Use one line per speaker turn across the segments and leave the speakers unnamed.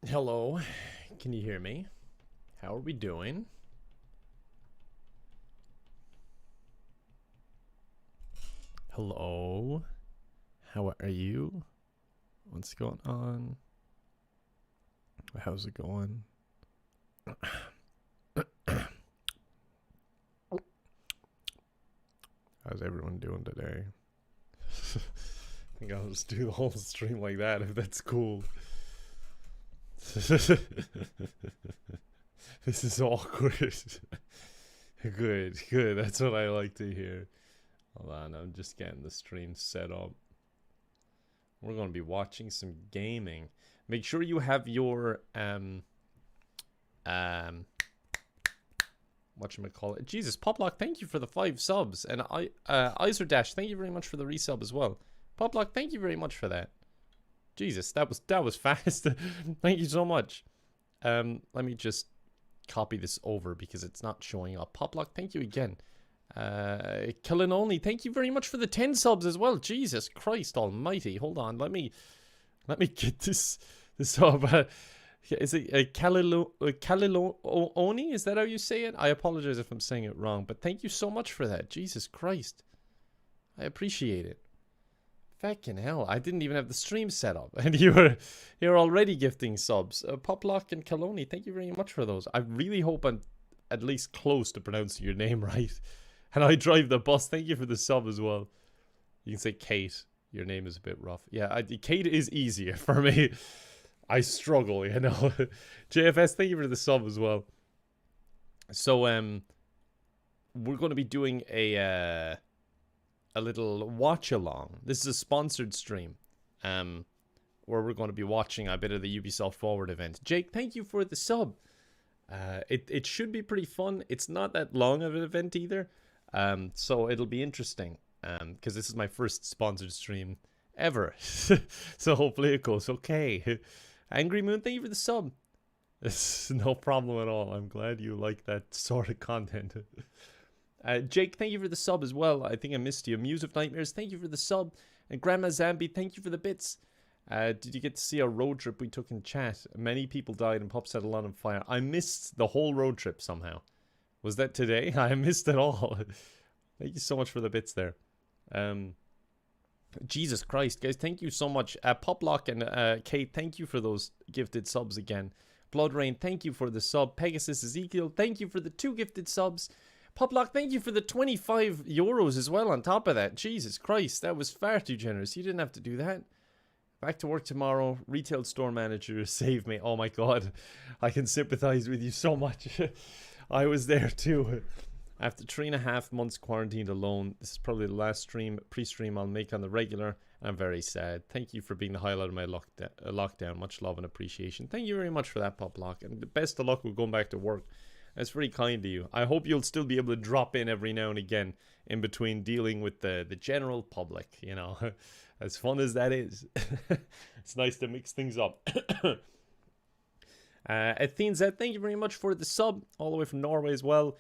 Hello, can you hear me? How are we doing? Hello, how are you? What's going on? How's it going? How's everyone doing today? I think I'll just do the whole stream like that if that's cool. This is awkward. Good, good. That's what I like to hear. Hold on, I'm just getting the stream set up. We're going to be watching some gaming. Make sure you have your whatchamacallit. Jesus, Poplock, thank you for the 5 subs. And Iserdash, thank you very much for the resub as well. Poplock, thank you very much for that. Jesus, that was fast. Thank you so much. Let me just copy this over because it's not showing up. Poplock, thank you again. Killinoni, thank you very much for the 10 subs as well. Jesus Christ almighty. Hold on, let me get this up. Is it Kaliloni? Is that how you say it? I apologize if I'm saying it wrong, but thank you so much for that. Jesus Christ. I appreciate it. Fucking hell, I didn't even have the stream set up, and you're already gifting subs. Poplock and Kaloni, thank you very much for those. I really hope I'm at least close to pronouncing your name right. And I drive the bus, thank you for the sub as well. You can say Kate, your name is a bit rough. Yeah, Kate is easier for me. I struggle, you know. JFS, thank you for the sub as well. So, we're going to be doing a little watch along. This is a sponsored stream, where we're going to be watching a bit of the Ubisoft Forward event. Jake, thank you for the sub. It should be pretty fun. It's not that long of an event either, so it'll be interesting. Because this is my first sponsored stream ever, so hopefully it goes okay. Angry Moon, thank you for the sub. It's no problem at all. I'm glad you like that sort of content. Jake, thank you for the sub as well. I think I missed you. Muse of Nightmares, thank you for the sub. And Grandma Zambi, thank you for the bits. Did you get to see our road trip we took in chat? Many people died and Pop set a lot on fire. I missed the whole road trip somehow. Was that today? I missed it all. Thank you so much for the bits there. Jesus Christ, guys, thank you so much. Poplock and Kate, thank you for those gifted subs again. Blood Rain, thank you for the sub. Pegasus Ezekiel, thank you for the 2 gifted subs. Poplock, thank you for the 25 euros as well on top of that. Jesus Christ, that was far too generous. You didn't have to do that. Back to work tomorrow. Retail store manager, save me. Oh my god. I can sympathize with you so much. I was there too. After 3.5 months quarantined alone, this is probably the last pre-stream I'll make on the regular. I'm very sad. Thank you for being the highlight of my lockdown. Much love and appreciation. Thank you very much for that, Poplock. And the best of luck with going back to work. That's very kind of you. I hope you'll still be able to drop in every now and again in between dealing with the general public, you know. As fun as that is. It's nice to mix things up. Athene Z, thank you very much for the sub. All the way from Norway as well.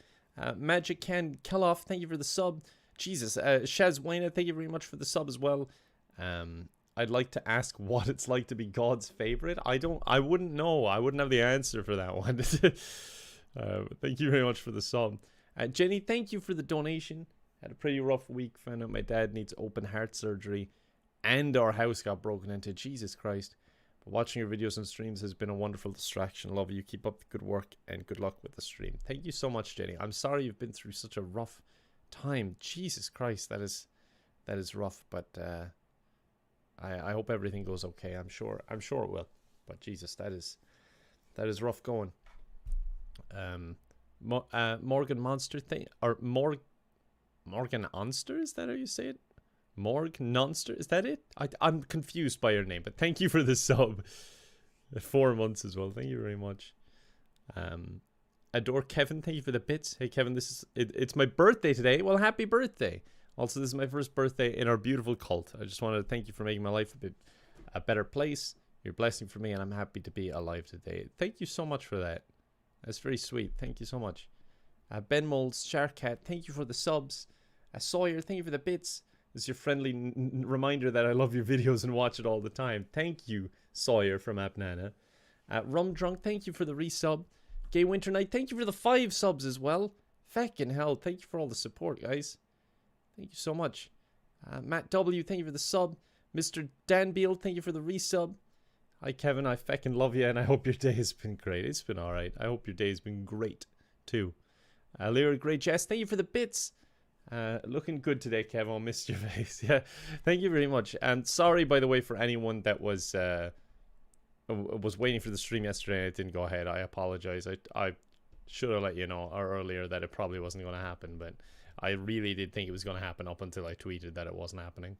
Magic Ken Kelloff, thank you for the sub. Jesus. Shaz Wayne, thank you very much for the sub as well. I'd like to ask what it's like to be God's favorite. I wouldn't know. I wouldn't have the answer for that one. Thank you very much for the sub. Jenny, thank you for the donation. Had a pretty rough week. Found out my dad needs open heart surgery. And our house got broken into. Jesus Christ. But watching your videos and streams has been a wonderful distraction. Love you. Keep up the good work. And good luck with the stream. Thank you so much, Jenny. I'm sorry you've been through such a rough time. Jesus Christ. That is rough. But I hope everything goes okay. I'm sure it will. But Jesus, that is rough going. Morgan Monster thing, or Morgan Onster, is that how you say it? Morg Nonster, is that it? I'm confused by your name, but thank you for the sub. 4 months as well, thank you very much. Adore Kevin, thank you for the bits. Hey Kevin, it's my birthday today. Well, happy birthday. Also, this is my first birthday in our beautiful cult. I just wanted to thank you for making my life a better place. You're a blessing for me, and I'm happy to be alive today. Thank you so much for that. That's very sweet. Thank you so much. Ben Molds, Sharkcat, thank you for the subs. Sawyer, thank you for the bits. This is your friendly reminder that I love your videos and watch it all the time. Thank you, Sawyer from Apnana. Rum Drunk, thank you for the resub. Gay Winter Night, thank you for the 5 subs as well. Feckin' hell, thank you for all the support, guys. Thank you so much. Matt W, thank you for the sub. Mr. Dan Beal, thank you for the resub. Hi, Kevin, I feckin' love you, and I hope your day has been great. It's been alright. I hope your day has been great, too. Lyra Grey Jess, thank you for the bits. Looking good today, Kevin. I missed your face. Yeah, thank you very much. And sorry, by the way, for anyone that was waiting for the stream yesterday and it didn't go ahead. I apologize. I should have let you know earlier that it probably wasn't going to happen, but I really did think it was going to happen up until I tweeted that it wasn't happening.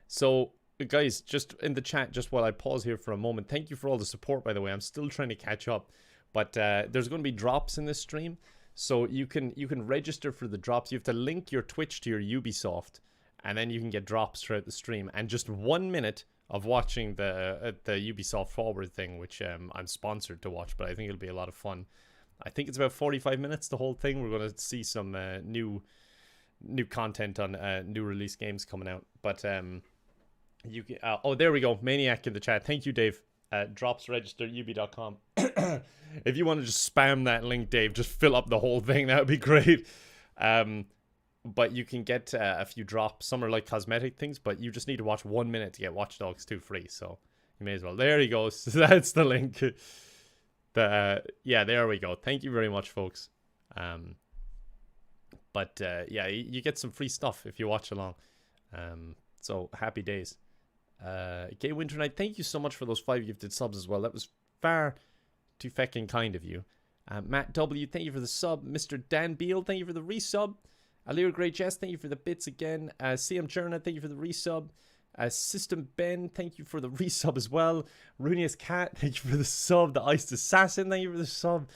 So, guys, just in the chat, just while I pause here for a moment, thank you for all the support, by the way. I'm still trying to catch up, but there's going to be drops in this stream. So you can register for the drops. You have to link your Twitch to your Ubisoft, and then you can get drops throughout the stream. And just 1 minute of watching the Ubisoft Forward thing, which I'm sponsored to watch, but I think it'll be a lot of fun. I think it's about 45 minutes, the whole thing. We're going to see some new content on new release games coming out. But you can, oh, there we go. Maniac in the chat. Thank you, Dave. Drops register ub.com. If you want to just spam that link, Dave, just fill up the whole thing. That would be great. But you can get a few drops. Some are like cosmetic things, but you just need to watch 1 minute to get Watch Dogs 2 free. So you may as well. There he goes. That's the link. Yeah, there we go. Thank you very much, folks. But yeah, you get some free stuff if you watch along. So happy days. Gay Winter Night, thank you so much for those 5 gifted subs as well. That was far too feckin' kind of you. Matt W, thank you for the sub. Mr. Dan Beal, thank you for the resub. Alir Grey Jess, thank you for the bits again. CM Cherna, thank you for the resub. System Ben, thank you for the resub as well. Runius Cat, thank you for the sub. The Iced Assassin, thank you for the sub.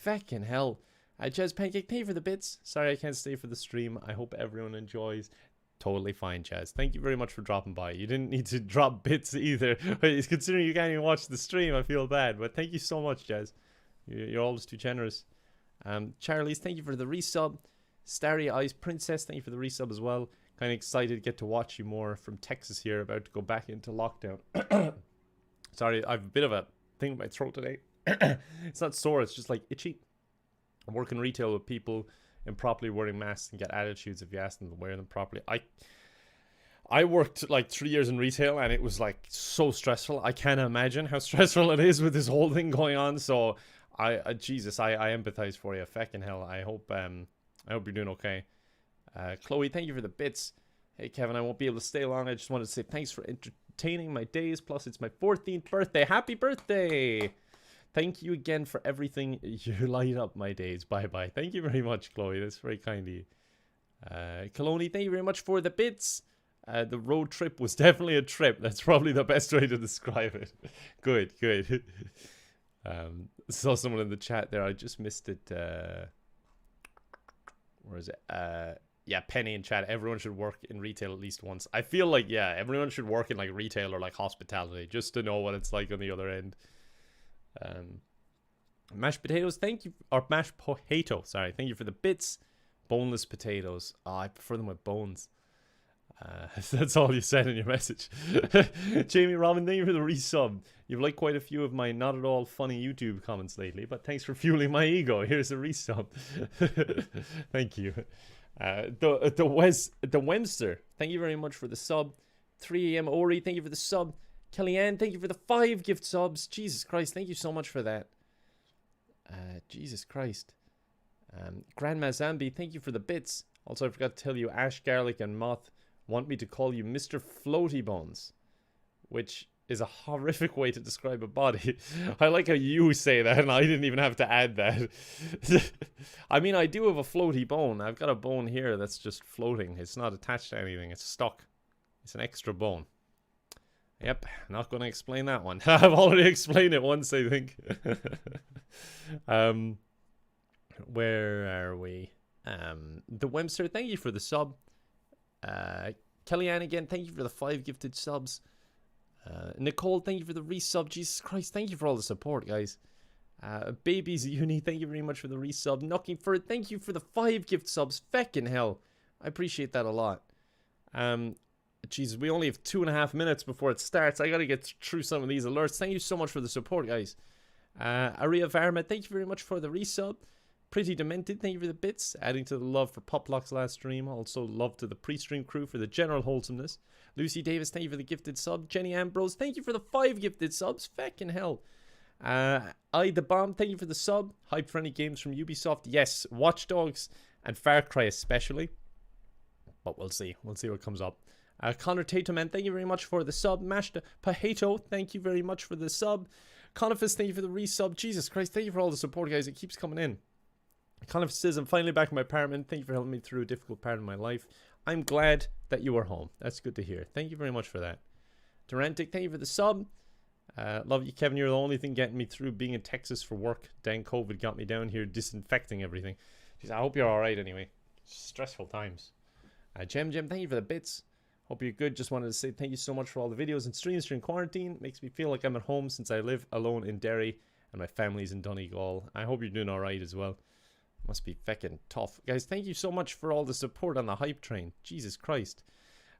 Feckin' hell. Jez Pancake, thank you for the bits. Sorry I can't stay for the stream. I hope everyone enjoys. Totally fine, Jazz. Thank you very much for dropping by. You didn't need to drop bits either. Considering you can't even watch the stream, I feel bad. But thank you so much, Jazz. You're always too generous. Charlie's, thank you for the resub. Starry Eyes Princess, thank you for the resub as well. Kind of excited to get to watch you more from Texas here. About to go back into lockdown. Sorry, I have a bit of a thing in my throat today. It's not sore, it's just like itchy. I'm working retail with people improperly wearing masks and get attitudes if you ask them to wear them properly. I worked like 3 years in retail and it was like so stressful. I can't imagine how stressful it is with this whole thing going on. So Jesus, I empathize for you. Feckin' hell. I hope you're doing okay. Chloe, thank you for the bits. Hey Kevin, I won't be able to stay long. I just wanted to say thanks for entertaining my days. Plus it's my 14th birthday. Happy birthday! Thank you again for everything. You light up my days. Bye-bye. Thank you very much, Chloe. That's very kind of you. Kaloni, thank you very much for the bits. The road trip was definitely a trip. That's probably the best way to describe it. Good, good. Saw someone in the chat there. I just missed it. Where is it? Yeah, Penny in chat. Everyone should work in retail at least once. I feel like, yeah, everyone should work in like retail or like hospitality just to know what it's like on the other end. Mashed potatoes, thank you. Or mashed potato, sorry. Thank you for the bits. Boneless potatoes. Oh, I prefer them with bones. That's all you said in your message. Jamie Robin, thank you for the resub. You've liked quite a few of my not at all funny YouTube comments lately, but thanks for fueling my ego. Here's a resub. Thank you. The Wemster, thank you very much for the sub. 3am Ori, thank you for the sub. Kellyanne, thank you for the 5 gift subs. Jesus Christ, thank you so much for that. Jesus Christ. Grandma Zambi, thank you for the bits. Also, I forgot to tell you, Ash, Garlic, and Moth want me to call you Mr. Floaty Bones, which is a horrific way to describe a body. I like how you say that, and I didn't even have to add that. I mean, I do have a floaty bone. I've got a bone here that's just floating. It's not attached to anything. It's stuck. It's an extra bone. Yep, not going to explain that one. I've already explained it once, I think. Where are we? The Wemster, thank you for the sub. Kellyanne again, thank you for the 5 gifted subs. Nicole, thank you for the resub. Jesus Christ, thank you for all the support, guys. Babies Uni, thank you very much for the resub. Knocking for it, thank you for the 5 gift subs. Feckin' hell. I appreciate that a lot. Jesus, we only have 2.5 minutes before it starts. I gotta get through some of these alerts. Thank you so much for the support, guys. Aria Varma, thank you very much for the resub. Pretty Demented, thank you for the bits. Adding to the love for Poplocks last stream. Also love to the pre-stream crew for the general wholesomeness. Lucy Davis, thank you for the gifted sub. Jenny Ambrose, thank you for the 5 gifted subs. Feckin' hell. I the Bomb, thank you for the sub. Hype for any games from Ubisoft. Yes, Watch Dogs and Far Cry especially. But we'll see. We'll see what comes up. Connor Tatum, thank you very much for the sub. Mashta Paheto, thank you very much for the sub. Conifus, thank you for the resub. Jesus Christ, thank you for all the support, guys. It keeps coming in. Conifus says, I'm finally back in my apartment. Thank you for helping me through a difficult part of my life. I'm glad that you are home. That's good to hear. Thank you very much for that. Durantic, thank you for the sub. Love you, Kevin. You're the only thing getting me through being in Texas for work. Dang COVID got me down here disinfecting everything. Jeez, I hope you're alright anyway. Stressful times. Jem, thank you for the bits. Hope you're good. Just wanted to say thank you so much for all the videos and streams during quarantine. Makes me feel like I'm at home since I live alone in Derry and my family's in Donegal. I hope you're doing alright as well. Must be feckin' tough. Guys, thank you so much for all the support on the hype train. Jesus Christ.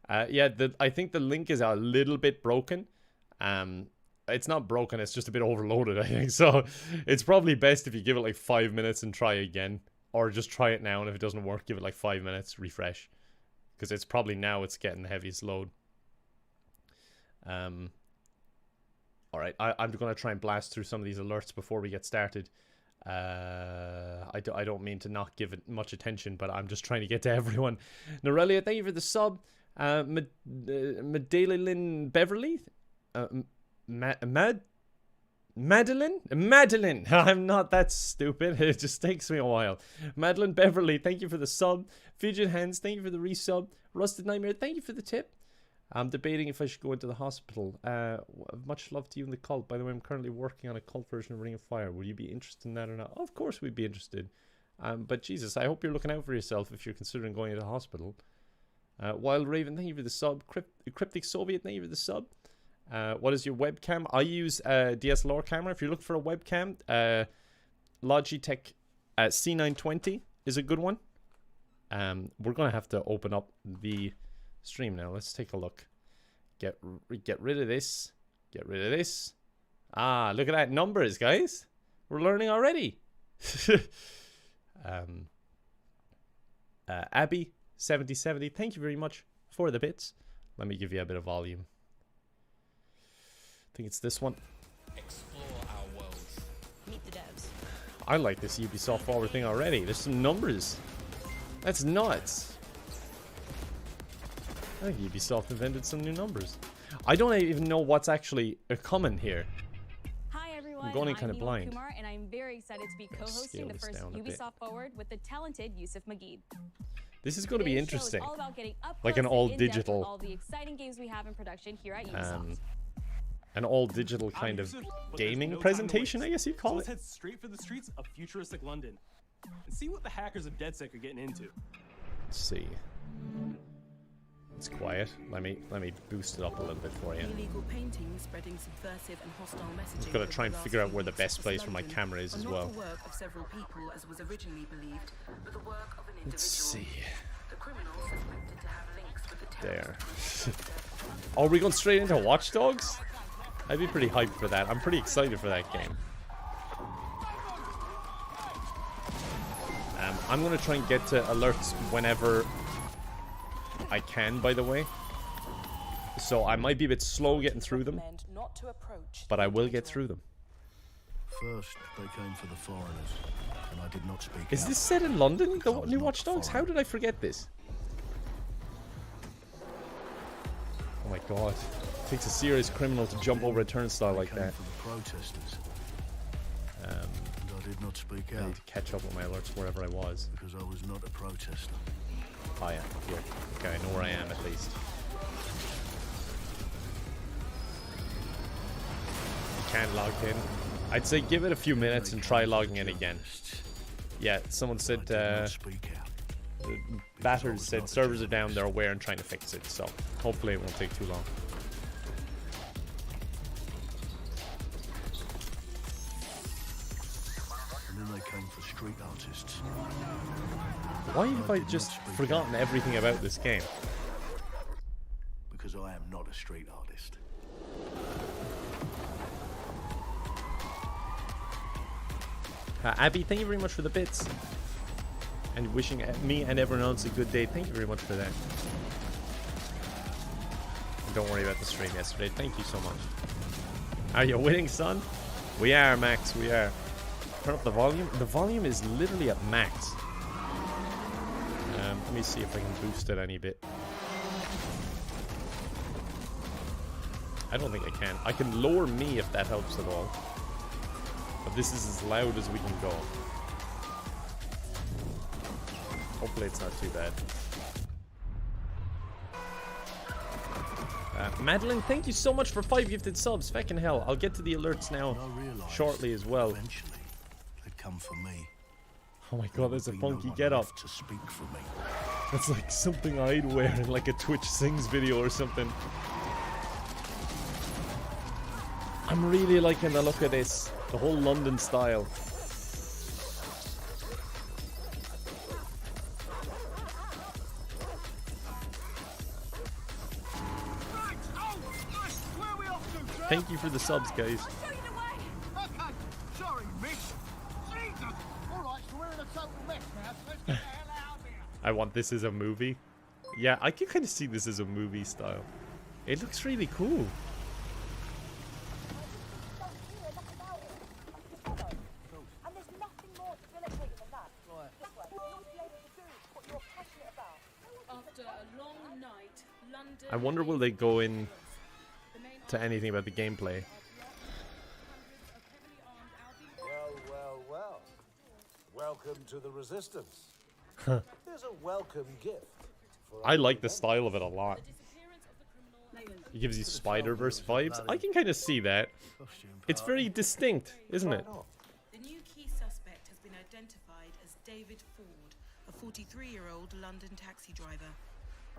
Yeah, I think the link is a little bit broken. It's not broken, it's just a bit overloaded, I think. So it's probably best if you give it like 5 minutes and try again. Or just try it now, and if it doesn't work, give it like 5 minutes, refresh. Because it's probably now it's getting the heaviest load. Alright, I'm going to try and blast through some of these alerts before we get started. I don't mean to not give it much attention, but I'm just trying to get to everyone. Norelia, thank you for the sub. Madeline Beverly? Madeline. I'm not that stupid. It just takes me a while. Madeline Beverly, thank you for the sub. Fidget Hands, thank you for the resub. Rusted Nightmare, thank you for the tip. I'm debating if I should go into the hospital. Much love to you in the cult. By the way, I'm currently working on a cult version of Ring of Fire. Will you be interested in that or not? Oh, of course we'd be interested. But Jesus, I hope you're looking out for yourself if you're considering going into the hospital. Wild Raven, thank you for the sub. Cryptic Soviet, thank you for the sub. What is your webcam? I use a DSLR camera. If you're looking for a webcam, Logitech C920 is a good one. We're going to have to open up the stream now. Let's take a look. Get rid of this. Get rid of this. Ah, look at that. Numbers, guys. We're learning already. Abby 7070, thank you very much for the bits. Let me give you a bit of volume. I think it's this one.
Explore our worlds. Meet the devs.
I like this Ubisoft Forward thing already. There's some numbers. That's nuts. I think Ubisoft invented some new numbers. I don't even know what's actually coming here.
Hi everyone,
I'm going in kind of blind.
Kumar, and I'm very excited to be co-hosting the first Ubisoft Forward with the talented Yusuf Magid.
This is going to be interesting.
All about getting up
like an all digital.
All the exciting games we have in production here at Ubisoft.
An all digital kind of gaming presentation, I guess you'd call it.
Let's head straight for the streets of futuristic London and see what the hackers of DedSec are getting into.
Let's see. It's quiet. Let me boost it up a little bit for you.
Illegal painting spreading subversive and hostile messaging.
I'm just gonna try and figure out where the best place for my camera is as well.
Not the work of several people as was originally believed, but the work of an individual.
Let's see.
The criminals suspected to have links with the
There. Are we going straight into Watch Dogs? I'd be pretty hyped for that. I'm pretty excited for that game. I'm going to try and get to alerts whenever I can, by the way. So I might be a bit slow getting through them, but I will get through them.
First, they came for the foreigners, and I did not speak.
Is this set in London, the new Watch Dogs? How did I forget this? Oh my god. It takes a serious criminal to jump over a turnstile like that.
For the protesters. And I did not speak
I
out.
need to catch up with my alerts wherever I was.
Because I was not a protester.
Oh yeah, here. Okay, I know where I am at least. You can't log in. I'd say give it a few minutes and try logging in again. Yeah, someone said, Batters said servers are down, they're aware and trying to fix it, so hopefully it won't take too long.
And then they came for street artists.
Why have I just forgotten everything about this game?
I am not a street artist.
Abby, thank you very much for the bits. And wishing me and everyone else a good day. Thank you very much for that. Don't worry about the stream yesterday. Thank you so much. Are you winning, son? We are, Max. We are. Turn up the volume. The volume is literally at max. Let me see if I can boost it any bit. I don't think I can. I can lower me if that helps at all. But this is as loud as we can go. Hopefully it's not too bad. Madeline, thank you so much for 5 gifted subs. Feckin' hell. I'll get to the alerts now shortly as well.
Eventually, they'd come for me.
Oh my god, there's a funky get-up.
To speak for me.
That's like something I'd wear in like a Twitch Sings video or something. I'm really liking the look of this. The whole London style. Thank you for the subs, guys.
Okay, sorry, miss. Jesus! Alright, so we're in a total mess now, so let's get the hell out of here.
I want this as a movie. Yeah, I can kind of see this as a movie style. It looks really cool.
After a long night, London
I wonder will they go in to anything about the gameplay.
Well. Welcome to the Resistance. Here's a welcome gift.
I like the style of it a lot. It gives you Spider-Verse vibes. I can kind of see that. It's very distinct, isn't it?
The new key suspect has been identified as David Ford, a 43-year-old London taxi driver.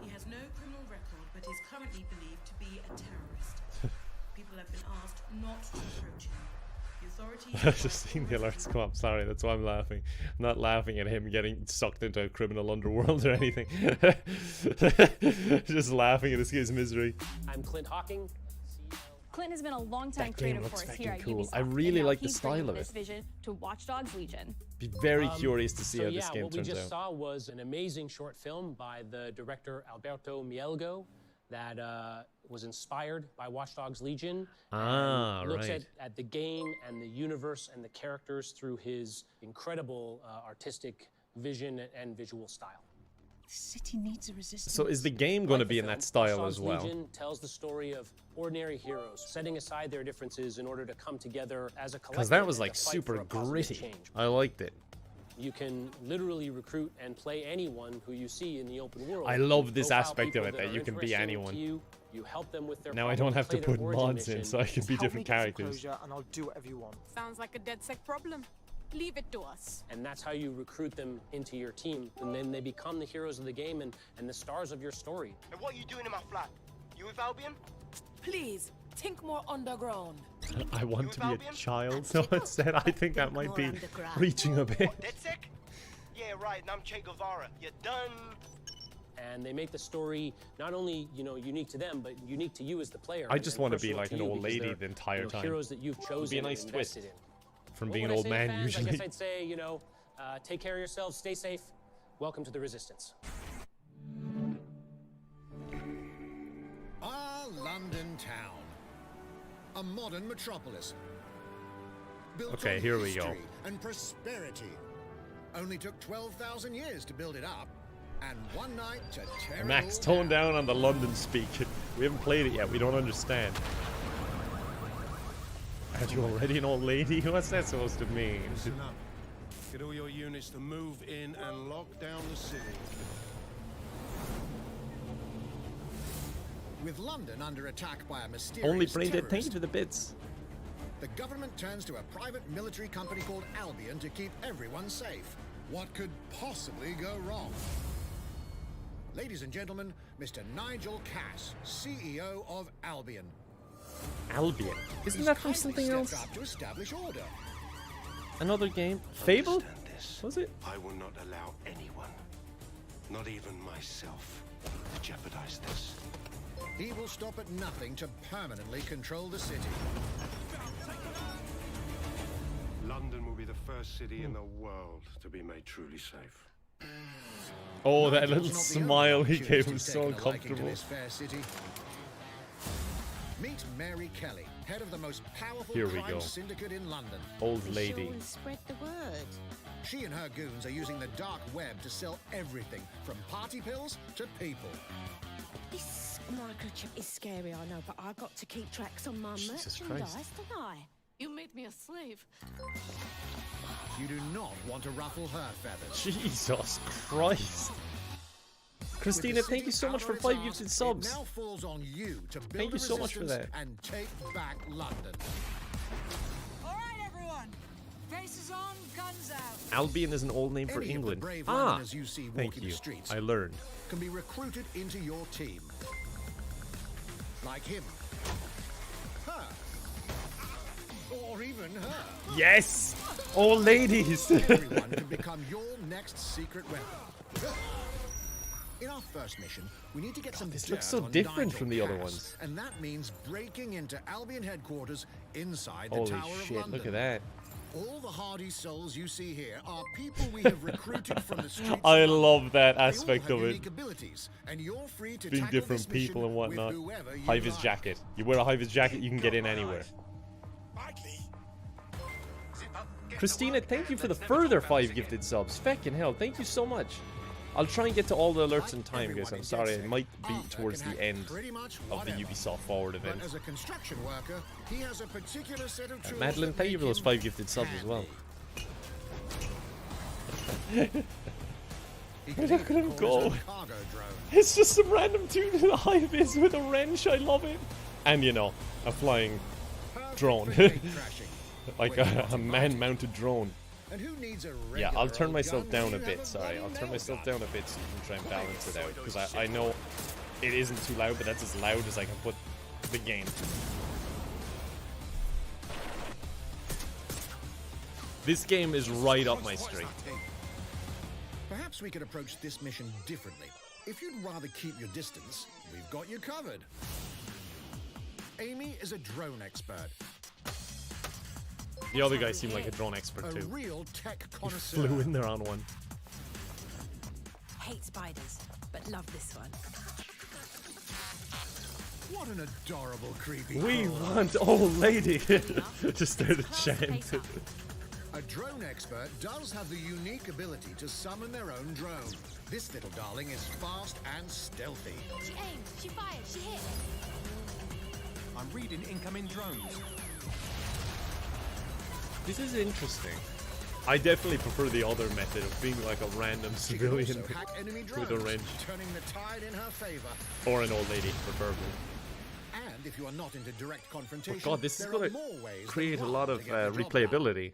He has no criminal record, but is currently believed to be a terrorist. People have been asked not to approach him. The authorities...
I've just seen the alerts come up. Sorry, that's why I'm laughing. I'm not laughing at him getting sucked into a criminal underworld or anything. Just laughing at this guy's misery.
I'm Clint Hawking.
Clint has been a long-time
That game
creative
looks
force here at
fucking cool.
Ubisoft.
I really
and now
like the
he's
style
bringing
of
this
it.
vision to Watch Dogs Legion.
Be very curious to see
So
how this game
what we
turns
just
out.
saw was an amazing short film by the director Alberto Mielgo that was inspired by Watch Dogs Legion. And looks at the game and the universe and the characters through his incredible artistic vision and visual style.
The city needs a resistance.
So is the game going to be in that style as well?
Legion tells the story of ordinary heroes setting aside their differences in order to come together as a collective.
Because that was like
to fight
super
for a positive
gritty.
change.
I liked it.
You can literally recruit and play anyone who you see in the open world.
I love this
Profile
aspect of
people
it, that
are
you can be
interesting
anyone.
to You help them with their
Now I
problem,
don't have to
play their
put
origin
mods in,
mission.
so I can be different characters.
And I'll do whatever you want.
Sounds like a DedSec problem. Leave it to us.
And that's how you recruit them into your team. And then they become the heroes of the game and the stars of your story.
And what are you doing in my flat? You with Albion?
Please, think more underground.
I want to be a child, someone said. I think that might be reaching a bit.
What, DedSec? Yeah, right, and I'm Che Guevara. You're done.
And they make the story not only, unique to them, but unique to you as the player.
I just want to be
personal
like
to
an
you
old
because
lady
they're,
the entire time.
Heroes that you've chosen
It'd be a nice
and
twist
invested in.
from
What
being an
would I
old
say,
man
fans?
usually.
I guess I'd say, take care of yourselves, stay safe. Welcome to the Resistance.
Our London town. A modern metropolis. Built
Okay,
on
here we go.
history and prosperity. Only took 12,000 years to build it up. And one night to tear
Max,
it all
tone down on the London speak. We haven't played it yet. We don't understand. Are you already an old lady? What's that supposed to mean?
Listen up. Get all your units to move in and lock down the city.
With London under attack by a mysterious
Only brain dead. Thank
terrorist,
you for the bits.
the government turns to a private military company called Albion to keep everyone safe. What could possibly go wrong? Ladies and gentlemen, Mr. Nigel Cass, CEO of Albion.
Albion. Isn't
He's
that from
kindly
something
stepped
else?
up to establish order.
Another game? Fable?
Understand this.
Was it?
I will not allow anyone, not even myself, to jeopardize this.
he will stop at nothing to permanently control the city.
London will be the first city in the world to be made truly safe.
Oh, that little smile he gave him so uncomfortable.
Meet Mary Kelly, head of the most powerful
Here we
crime
go.
syndicate in London.
Old lady.
Spread the word.
She and her goons are using the dark web to sell everything from party pills to people.
This microchip is scary, I know, but I got to keep tracks on my
Jesus
merchandise,
Christ.
don't I?
You made me a slave.
You do not want to ruffle her feathers.
Jesus Christ. Christina, thank you so much for 5 gifted subs.
It now falls on you to build
Thank you so much for that.
and take back London.
All right, everyone. Faces on, guns out.
Albion is an old name for
Any of the
England.
brave
Ah,
Londoners you see
thank
walking
you.
the streets
I learned.
can be recruited into your team. Like him. Her. Or even her.
Yes! Old ladies!
Everyone can become your next secret weapon. In our first mission, we need to get some
this
dirt
looks so
on
different
Nigel
from the other
Cass,
ones.
and that means breaking into Albion headquarters inside the
Holy
Tower of
shit,
London.
look at that.
All the hardy souls you see here are people we have recruited from the streets.
I
of London.
love that
They all
aspect
have
of it.
unique abilities, and you're free to
Being
tackle
different
this
people and
mission with
whatnot.
whoever you
High-vis
like.
jacket. You wear a high-vis jacket, you can get in anywhere. Christina, thank you for the further 5 gifted subs. Feckin' hell, thank you so much. I'll try and get to all the alerts in time, guys. I'm sorry, it might be towards the end of the Ubisoft Forward event.
But as a construction worker, he has a particular set of tools
Madeline,
that
thank you
make
for those
him
5 gifted subs as well. Look at him go. It's just some random dude in a high-vis with a wrench. I love it. And, you know, a flying drone. Like a man-mounted drone.
And who needs a
Yeah, I'll
regular
turn
old
myself
gun
down a
when you
bit,
have
sorry. I'll
bloody
turn
nail
myself
gun?
down a bit so you can try and balance it out. Because I know it isn't too loud, but that's as loud as I can put the game. This game is right up my street.
Perhaps we could approach this mission differently. If you'd rather keep your distance, we've got you covered. Amy is a drone expert.
The other guy seemed like a drone expert
A
too.
real tech
He
connoisseur.
flew in there on one.
Hate spiders, but love this one.
What an adorable, creepy
We
crawler.
want old lady. Just started chanting.
A drone expert does have the unique ability to summon their own drone. This little darling is fast and stealthy.
She aimed, she fired, she hit.
I'm reading incoming drones.
This is interesting. I definitely prefer the other method of being like a random
She can
civilian
also hack enemy
with a
drones,
wrench.
turning the tide in her favor.
Or an old lady, preferably.
And if you are not into direct confrontation,
But God, this is
there
going
are
to
more ways
create a
than
lot
one
of
to get the job done.
replayability.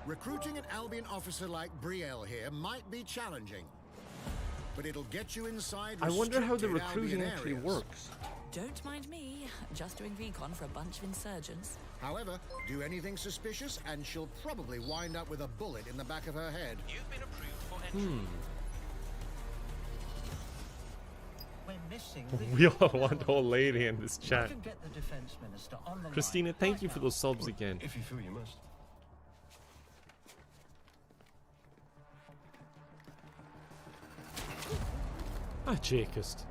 Recruiting an Albion officer like Brielle here might be challenging, but it'll get you inside.
I wonder how the
restricted
recruiting
Albion
actually
areas.
works.
Don't mind me, just doing recon for a bunch of insurgents.
However, do anything suspicious and she'll probably wind up with a bullet in the back of her head.
You've been approved for entry.
We're missing
We all want old lady in this
We
chat.
can get the defense minister on the
Christina,
line
thank
right
you for
now.
those subs again.
If you feel you must.
Ah, Jacobst.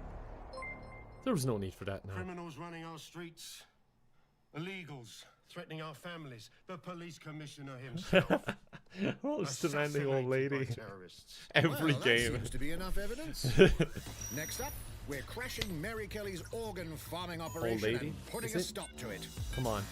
There was no need for that now.
Criminals running our streets. Illegals threatening our families. The police commissioner himself.
Oh, it's demanding old lady.
Assassinated by terrorists.
Every
Well, that
game.
seems to be enough evidence. Next up, we're crashing Mary Kelly's organ farming operation
lady?
and putting
Is
a
it?
stop to it.
Come on.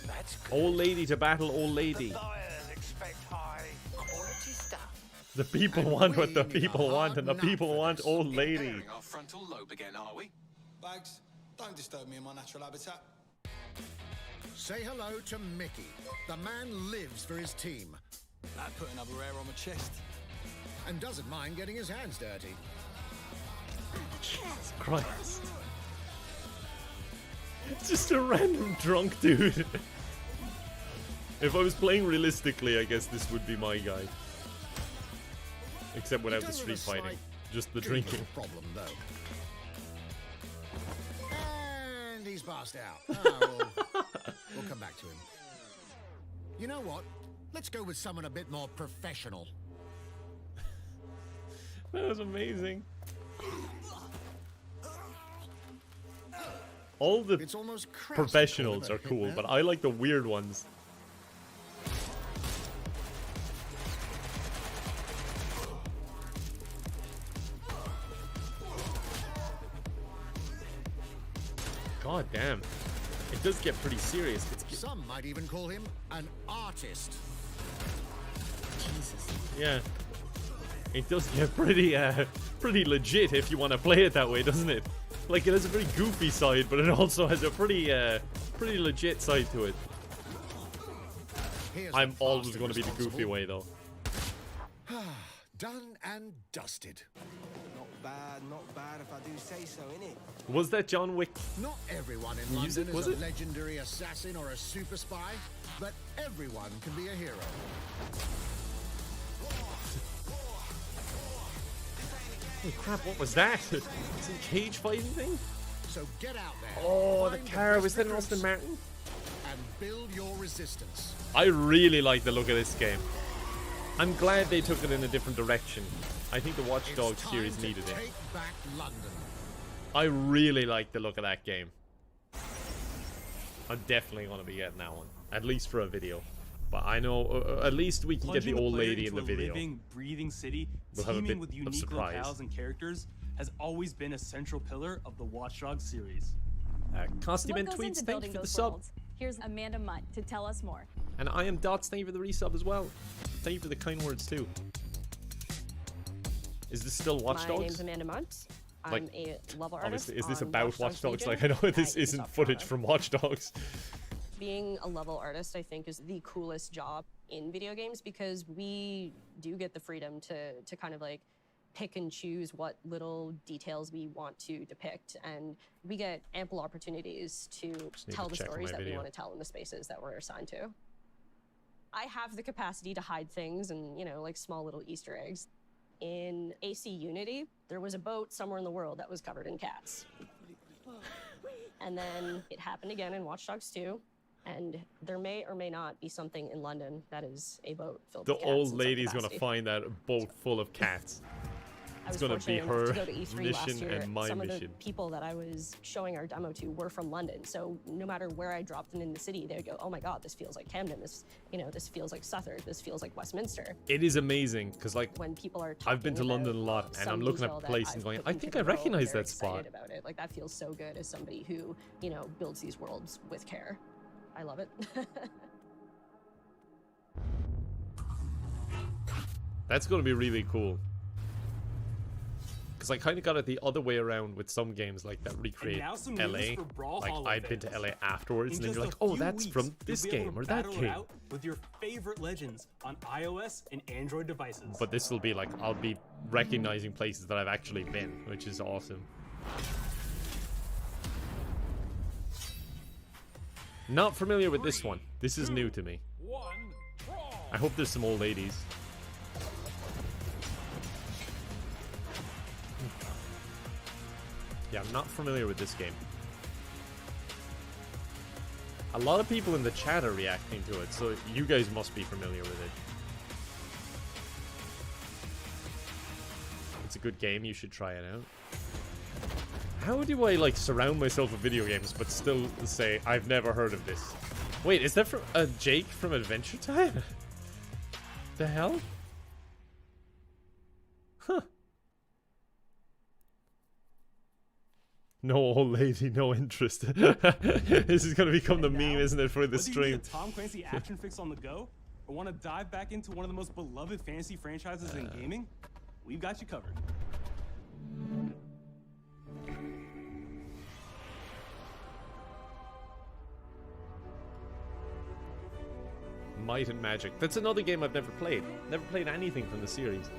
That's good.
Old lady to battle old lady.
Buyers expect high quality stuff.
The people want what the people want, and the people want old lady.
Impairing our frontal lobe again, are we?
Bags, don't disturb me in my natural habitat.
Say hello to Mickey. The man lives for his team
That put another hair on my chest.
and doesn't mind getting his hands dirty.
Jesus Christ. It's just a random drunk dude. If I was playing realistically, I guess this would be my guy. Except without the street fighting. just the
Dream
drinking.
of a problem, though. And he's passed out. We'll come back to him. You know what? Let's go with someone a bit more professional.
That was amazing. All the professionals are cool, but I like the weird ones. God damn. It does get pretty serious.
Some might even call him an artist.
Jesus. Yeah. It does get pretty pretty legit if you want to play it that way, doesn't it? Like, it has a very goofy side, but it also has a pretty pretty legit side to it. I'm always going to be the goofy way, though.
Done and dusted.
Not bad if I do say so, innit?
Was that John Wick?
Not everyone in
Music,
London
was
is a
it?
legendary assassin or a super spy, but everyone can be a hero.
Holy crap, what was that? Some cage fighting thing?
So get out there.
Oh, the
find
car. Was that an
best
Aston Martin?
and build your resistance.
I really like the look of this game. I'm glad they took it in a different direction. I think the Watch Dogs series needed it.
Take back London.
I really like the look of that game. I'm definitely going to be getting that one. At least for a video. But I know at least we can get the old lady in the video.
Living, breathing city,
We'll have a bit
teeming with
of
unique
surprise.
locales and characters, has always been a central pillar of the Watch Dogs series.
Costume and
What goes
tweets,
into
thank you
building
for the
those
sub.
worlds? Here's Amanda Mutt to tell us more.
And I am Dots, thank you for the resub as well. Thank you for the kind words too. Is this still Watch Dogs?
My name's Amanda Munt. I'm a level artist.
Obviously, is this
on
about Watch Dogs?
Legion
Like, I know this
at
isn't
Ubisoft
footage
Forward.
from Watch Dogs.
Being a level artist, I think, is the coolest job in video games because we do get the freedom to kind of like pick and choose what little details we want to depict, and we get ample opportunities to tell the stories that we want to tell in the spaces that we're assigned to. I have the capacity to hide things and, you know, like small little Easter eggs. In AC Unity, there was a boat somewhere in the world that was covered in cats. And then it happened again in Watch Dogs 2. And there may or may not be something in London that is a boat filled
The
with cats.
old
in some
lady's gonna
capacity.
find that boat full of cats. It's gonna be
fortunate
her
enough to go to E3 last
mission
year.
and my
Some
mission.
of the people that I was showing our demo to were from London, so no matter where I dropped them in the city, they'd go, "Oh my God, this feels like Camden. This, you know, this feels like Southwark. This feels like Westminster."
It is amazing because, like,
when people are
I've been to
talking
London a
about
lot, and
some
I'm looking
detail
at
that
places
I've
and going,
put
I
into
think
the
I
world,
recognize
they're
that spot.
excited about it. Like that feels so good as somebody who, you know, builds these worlds with care. I love it.
That's going to be really cool. Because I kind of got it the other way around with some games like that recreate
now some
LA.
news for
Like,
Brawlhalla
I've been to
fans.
LA afterwards,
In
and then you're
just
like,
a
oh,
few
that's
weeks,
from this
you'll be able
game
to
or that
battle it
game.
out with your favorite legends on iOS and Android devices.
But this will be like, I'll be recognizing places that I've actually been, which is awesome. Not familiar with this one. This is new to me. I hope there's some old ladies. Yeah, I'm not familiar with this game. A lot of people in the chat are reacting to it, so you guys must be familiar with it. It's a good game, you should try it out. How do I, like, surround myself with video games but still say, I've never heard of this? Wait, is that from Jake from Adventure Time? The hell? Huh. No old lady, no interest. This is gonna become the meme, isn't it, for the
Whether you
stream?
need a Tom Clancy action fix on the go, or want to dive back into one of the most beloved fantasy franchises in gaming, we've got you covered.
Might and Magic. That's another game I've never played. Never played anything from the series.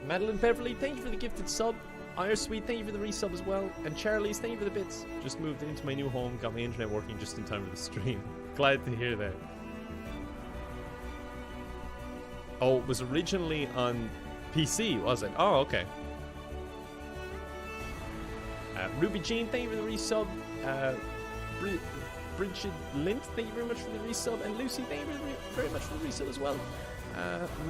Madeline Beverly, thank you for the gifted sub. Iresweet, thank you for the resub as well. And Charlie's, thank you for the bits. Just moved into my new home, got my internet working just in time for the stream. Glad to hear that. Oh, it was originally on PC, was it? Oh, okay. Ruby Jean, thank you for the resub. Bridget Lint, thank you very much for the resub. And Lucy, thank you very much for the resub as well.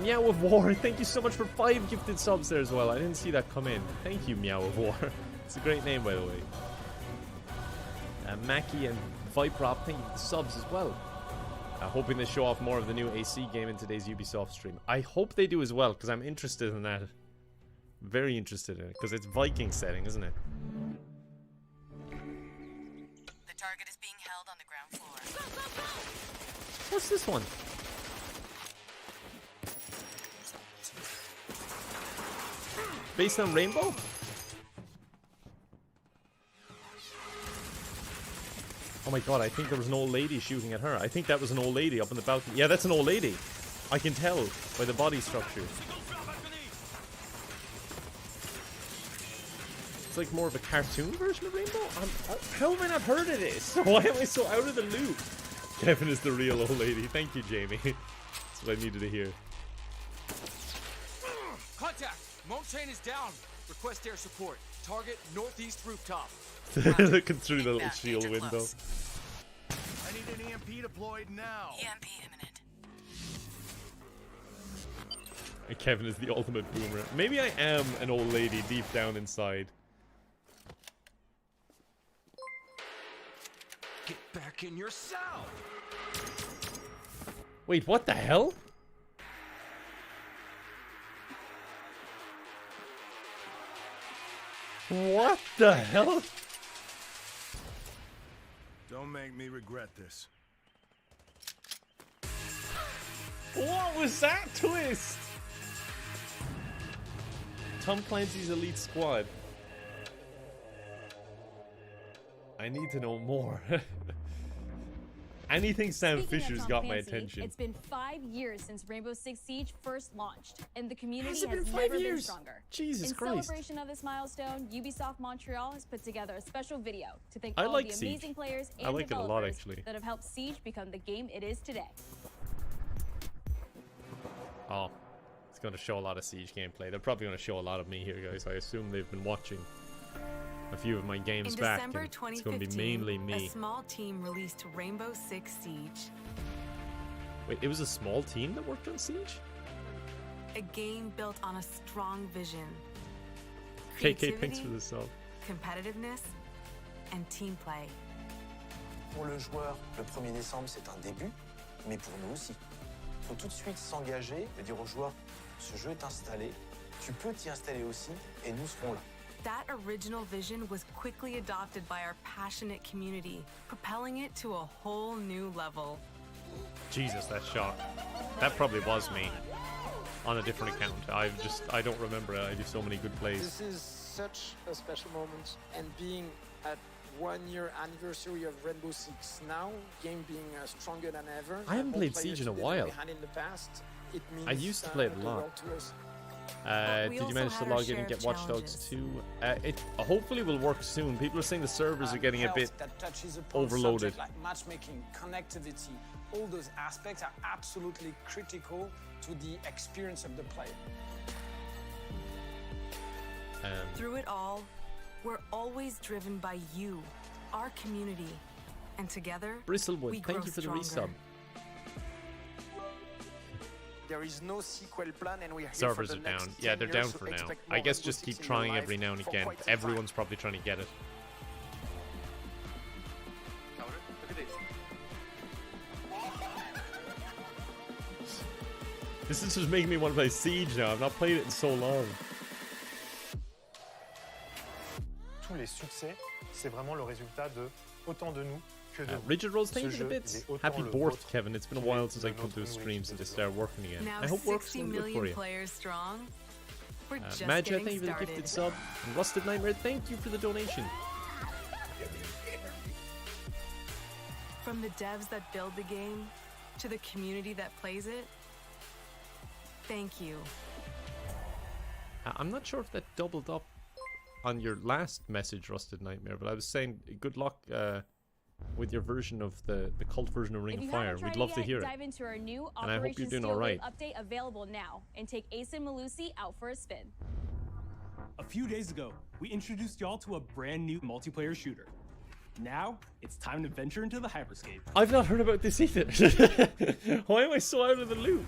Meow of War, thank you so much for 5 gifted subs there as well. I didn't see that come in. Thank you, Meow of War. It's a great name, by the way. Mackie and Viprop, thank you for the subs as well. Hoping they show off more of the new AC game in today's Ubisoft stream. I hope they do as well, because I'm interested in that. Very interested in it, because it's Viking setting, isn't it?
The target is being held on the ground floor.
What's this one? Based on Rainbow? Oh my god, I think there was an old lady shooting at her. I think that was an old lady up on the balcony. Yeah, that's an old lady. I can tell by the body structure. It's like more of a cartoon version of Rainbow? How have I not heard of this? Why am I so out of the loop? Kevin is the real old lady. Thank you, Jamie. That's what I needed to hear.
Contact! Montchain is down. Request air support. Target northeast rooftop.
Looking through the little shield window.
I need an EMP deployed now.
EMP imminent.
And Kevin is the ultimate boomer. Maybe I am an old lady deep down inside.
Get back in your cell.
Wait, what the hell? What the hell?
Don't make me regret this.
What was that twist? Tom Clancy's Elite Squad. I need to know more. Anything Sam Fisher's got my attention.
It's been 5 years since Rainbow Six Siege first launched, and the community
Has it
has
been
never
5 years?
been stronger.
Jesus
In
Christ.
celebration of this milestone, Ubisoft Montreal has put together a special video to thank
I
all
like
the
Siege.
amazing players and
I like it a lot,
developers
actually.
that have helped Siege become the game it is today.
Oh, it's going to show a lot of Siege gameplay. They're probably going to show a lot of me here, guys. I assume they've been watching a few of my games
In
back.
December
And it's
2015,
going to be mainly me.
a small team released Rainbow Six Siege,
Wait, it was a small team that worked on Siege?
a game built on a strong vision,
KK, thanks
creativity,
for the sub.
competitiveness, and team play.
Pour le joueur, le 1er décembre, c'est un début, mais pour nous aussi. Il faut tout de suite s'engager et dire aux joueurs, ce jeu est installé, tu peux t'y installer aussi, et nous serons là.
That original vision was quickly adopted by our passionate community, propelling it to a whole new level.
Jesus, that shot. That probably was me. On a different account. I don't remember it. I do so many good plays.
This is such a special moment, and being at 1 year anniversary of Rainbow Six now, game being stronger than ever.
I haven't played Siege in a while.
In the past, it means,
I used to play it a
the
lot.
world to us.
Did you manage to log in and get Watch Dogs 2? It hopefully will work soon. People are saying the servers are getting a bit
that touches upon
overloaded.
subject like matchmaking, connectivity, all those aspects are absolutely critical to the experience of the player.
Through it all, we're always driven by you, our community, and together,
Bristlewood,
we
thank
grow
you for the
stronger.
resub.
There is no sequel plan, and we are here
Servers
for
are
the
down.
next
Yeah,
10
they're
years,
down
so
for now.
expect
I
more
guess
Rainbow
just
Six
keep
in your
trying
life
every now and
for
again.
quite some
Everyone's probably trying to get it. This is just making me want to play Siege now. I've not played it in so long.
Tous les succès, c'est vraiment le résultat de autant de nous que de vous.
Rigid Rose, thank you
Ce
for the
jeu,
bits.
il est autant
Happy
le
birth,
vôtre
Kevin. It's been a
qu'il
while
est
since I
de
come to
notre
stream since they started working again.
Now
I hope work's
60
going good for
million
you.
players strong. We're just
Magia,
getting
thank you for the
started.
gifted sub. And Rusted Nightmare, thank you for the donation.
From the devs that build the game to the community that plays it, thank you.
I'm not sure if that doubled up on your last message, Rusted Nightmare, but I was saying good luck with your version of the cult version of Ring
If
of
you
Fire.
haven't tried
We'd love to
yet,
hear it.
dive into our new
And I hope
Operation
you're doing
Steel
all right.
Wave update available now, and take Ace and Malusi out for a spin.
A few days ago, we introduced y'all to a brand new multiplayer shooter. Now, it's time to venture into the hyperscape.
I've not heard about this either. Why am I so out of the loop?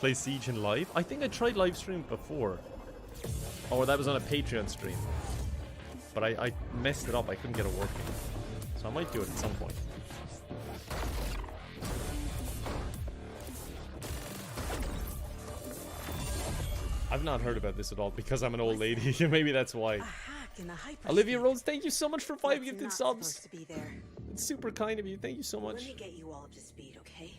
Play Siege in live? I think I tried live stream before. Or that was on a Patreon stream. But I messed it up. I couldn't get it working. So I might do it at some point. I've not heard about this at all because I'm an old lady. Maybe that's why. Olivia Rose, thank you so much for 5 gifted subs. It's super kind of you. Thank you so much.
Let me get you all up to speed, okay?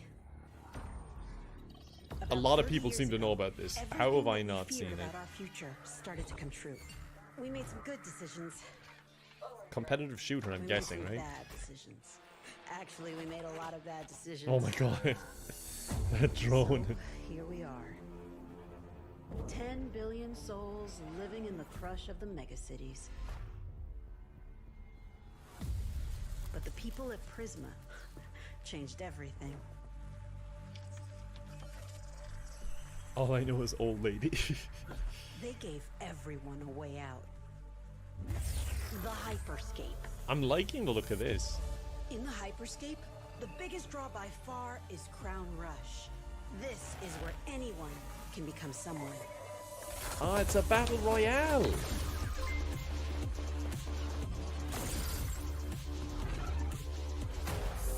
A lot of people seem to know about this. How have I not seen it?
Our future started to come true. We made some good decisions.
Competitive shooter, I'm guessing, right?
Bad decisions. Actually, we made a lot of bad decisions.
Oh my god. That drone.
So, here we are. 10 billion souls living in the crush of the megacities. But the people at Prisma changed everything.
All I know is old lady.
They gave everyone a way out. The hyperscape.
I'm liking the look of this.
In the hyperscape, the biggest draw by far is Crown Rush. This is where anyone can become someone.
Ah, it's a battle royale.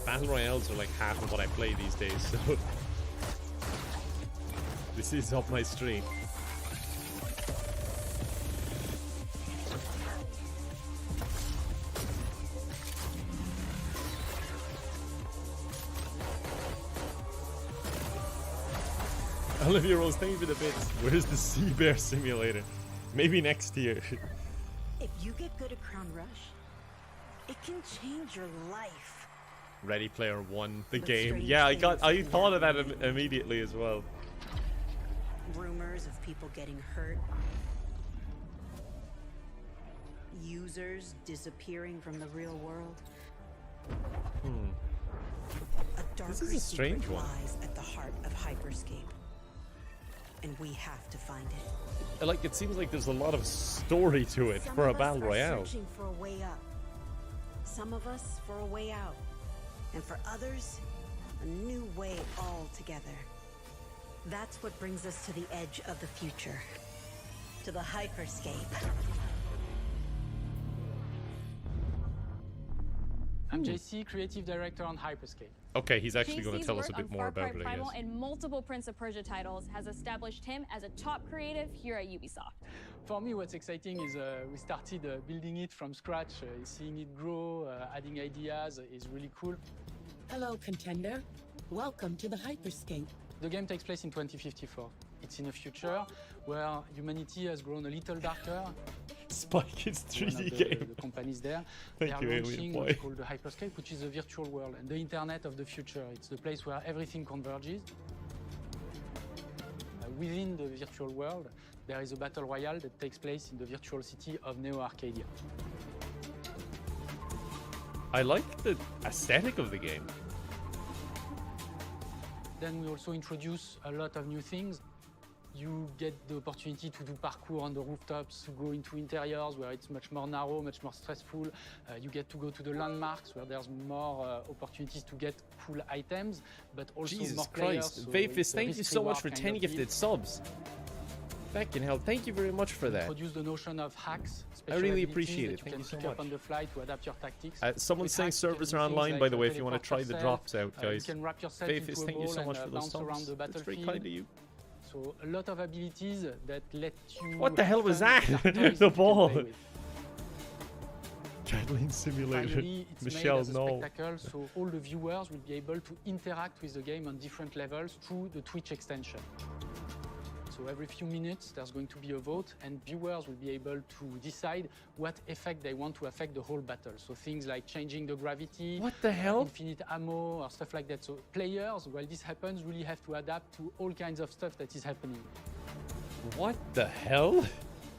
Battle royales are like half of what I play these days, so this is up my street. Olivia Rose, thank you for the bits. Where's the Sea Bear Simulator? Maybe next year.
If you get good at Crown Rush, it can change your life.
Ready Player One, the game. Yeah, I thought of that immediately as well.
Rumors of people getting hurt. Users disappearing from the real world. A darker
This is a strange
secret
one.
lies at the heart of hyperscape. And we have to find it.
Like, it seems like there's a lot of story to it for a battle royale.
Searching for a way up. Some of us for a way out. And for others, a new way altogether. That's what brings us to the edge of the future. To the hyperscape.
I'm JC, Creative Director on Hyperscape.
Okay, he's actually going to
JC's
tell us a
work
bit
on
more
Far Cry
about it, I
Primal
guess.
and multiple Prince of Persia titles has established him as a top creative here at Ubisoft.
For me, what's exciting is we started building it from scratch, seeing it grow, adding ideas is really cool.
Hello, contender. Welcome to the hyperscape.
The game takes place in 2054. It's in a future where humanity has grown a little darker.
Spike is 3D
game. The companies there,
Thank
they
you,
are
Alien
launching
Boy.
what's called the hyperscape, which is a virtual world and the internet of the future. It's the place where everything converges. Within the virtual world, there is a battle royale that takes place in the virtual city of Neo Arcadia.
I like the aesthetic of the game.
Then we also introduce a lot of new things. You get the opportunity to do parkour on the rooftops, to go into interiors where it's much more narrow, much more stressful. You get to go to the landmarks where there's more opportunities to get cool items, but also
Jesus
more players.
Christ.
So
Vapis,
it's a
thank you so much for
risk-reward
10
kind of
gifted
deal.
subs. Fucking hell, thank you very much for that.
Introduce the notion of hacks.
I really
special
appreciate
abilities
it.
that
Thank you so
can pick up
much.
on the fly to adapt your tactics.
Someone's
With
saying
hacks, you
servers
can
are
do things
online,
like
by the way, if you want to
teleport
try the
yourself,
drops out, guys.
You can wrap yourself
Vapis,
into a
thank you
ball
so much
and
for those
bounce
subs.
around the
That's very
battlefield.
kind of you.
So a lot of abilities that let you.
What the hell was
have
that?
fun with
The
toys that you can
ball.
play with.
Kathleen Simulator.
Finally, it's
Michelle,
made as a
no.
spectacle, so all the viewers will be able to interact with the game on different levels through the Twitch extension. So every few minutes, there's going to be a vote, and viewers will be able to decide what effect they want to affect the whole battle. So things like changing the gravity,
What the hell?
infinite ammo, or stuff like that. So players, while this happens, really have to adapt to all kinds of stuff that is happening.
What the hell?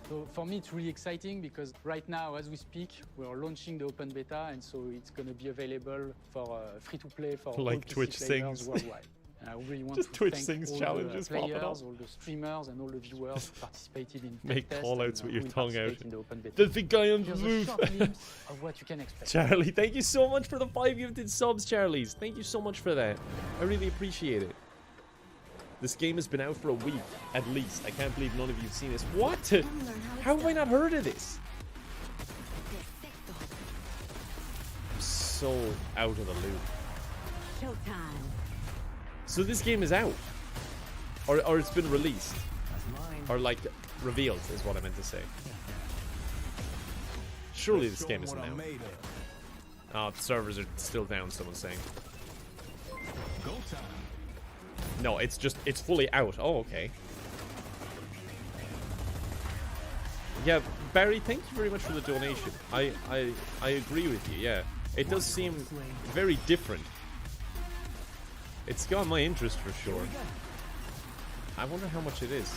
So for me, it's really exciting because right now, as we speak, we're launching the open beta, and so it's going to be available for free-to-play for all
Like
PC
Twitch
players
sings.
worldwide. I really want
Just
to
Twitch
thank
things
all
challenges
the
popping up.
players, all the streamers, and all the viewers who participated in
Make
test
call-outs
and
with your
who
tongue out.
participate in the open beta.
There's the guy on the
Here's a
roof.
short glimpse of what you can expect.
Charlie, thank you so much for the 5 gifted subs, Charlies. Thank you so much for that. I really appreciate it. This game has been out for a week, at least. I can't believe none of you have seen this. What? How have I not heard of this? I'm so out of the loop.
Showtime.
So this game is out? Or it's been released? Or like, revealed is what I meant to say. Surely this game isn't out. Oh, the servers are still down, someone's saying.
Go time.
No, it's fully out. Oh, okay. Yeah, Barry, thank you very much for the donation. I agree with you, yeah. It does seem very different. It's got my interest for sure. I wonder how much it is.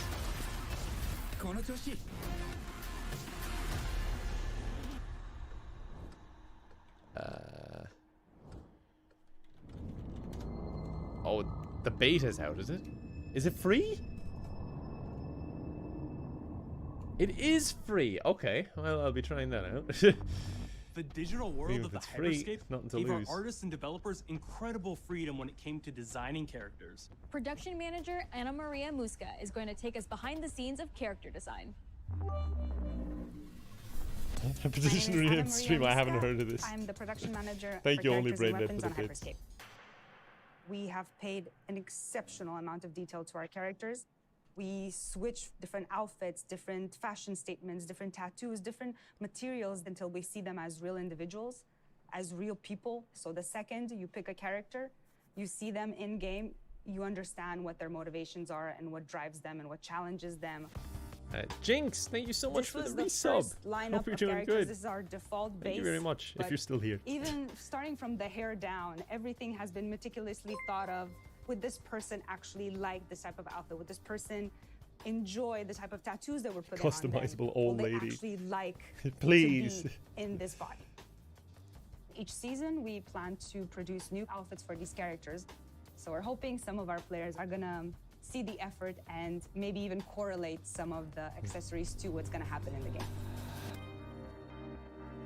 Oh, the beta's out, is it? Is it free? It is free. Okay, well, I'll be trying that out.
The digital world of the
it's free,
Hyperscape
nothing to
gave
lose.
our artists and developers incredible freedom when it came to designing characters.
Production manager Anna Maria Muska is going to take us behind the scenes of character design.
A petition stream. I haven't heard of this.
I'm the production manager
Thank
for
you, only
characters and
Braindead,
weapons
for
on
the bits.
Hyperscape. We have paid an exceptional amount of detail to our characters. We switch different outfits, different fashion statements, different tattoos, different materials until we see them as real individuals, as real people. So the second you pick a character, you see them in game, you understand what their motivations are and what drives them and what challenges them.
Jinx, thank you so much for the resub.
First lineup
Hope you're
of
doing
characters.
good.
This is our default base.
Thank you very much, if
but
you're still here.
Even starting from the hair down, everything has been meticulously thought of. Would this person actually like this type of outfit? Would this person enjoy the type of tattoos that we're putting on them?
Customizable old
Will they
lady.
actually like
Please.
to be in this body? Each season, we plan to produce new outfits for these characters. So we're hoping some of our players are gonna see the effort and maybe even correlate some of the accessories to what's gonna happen in the game.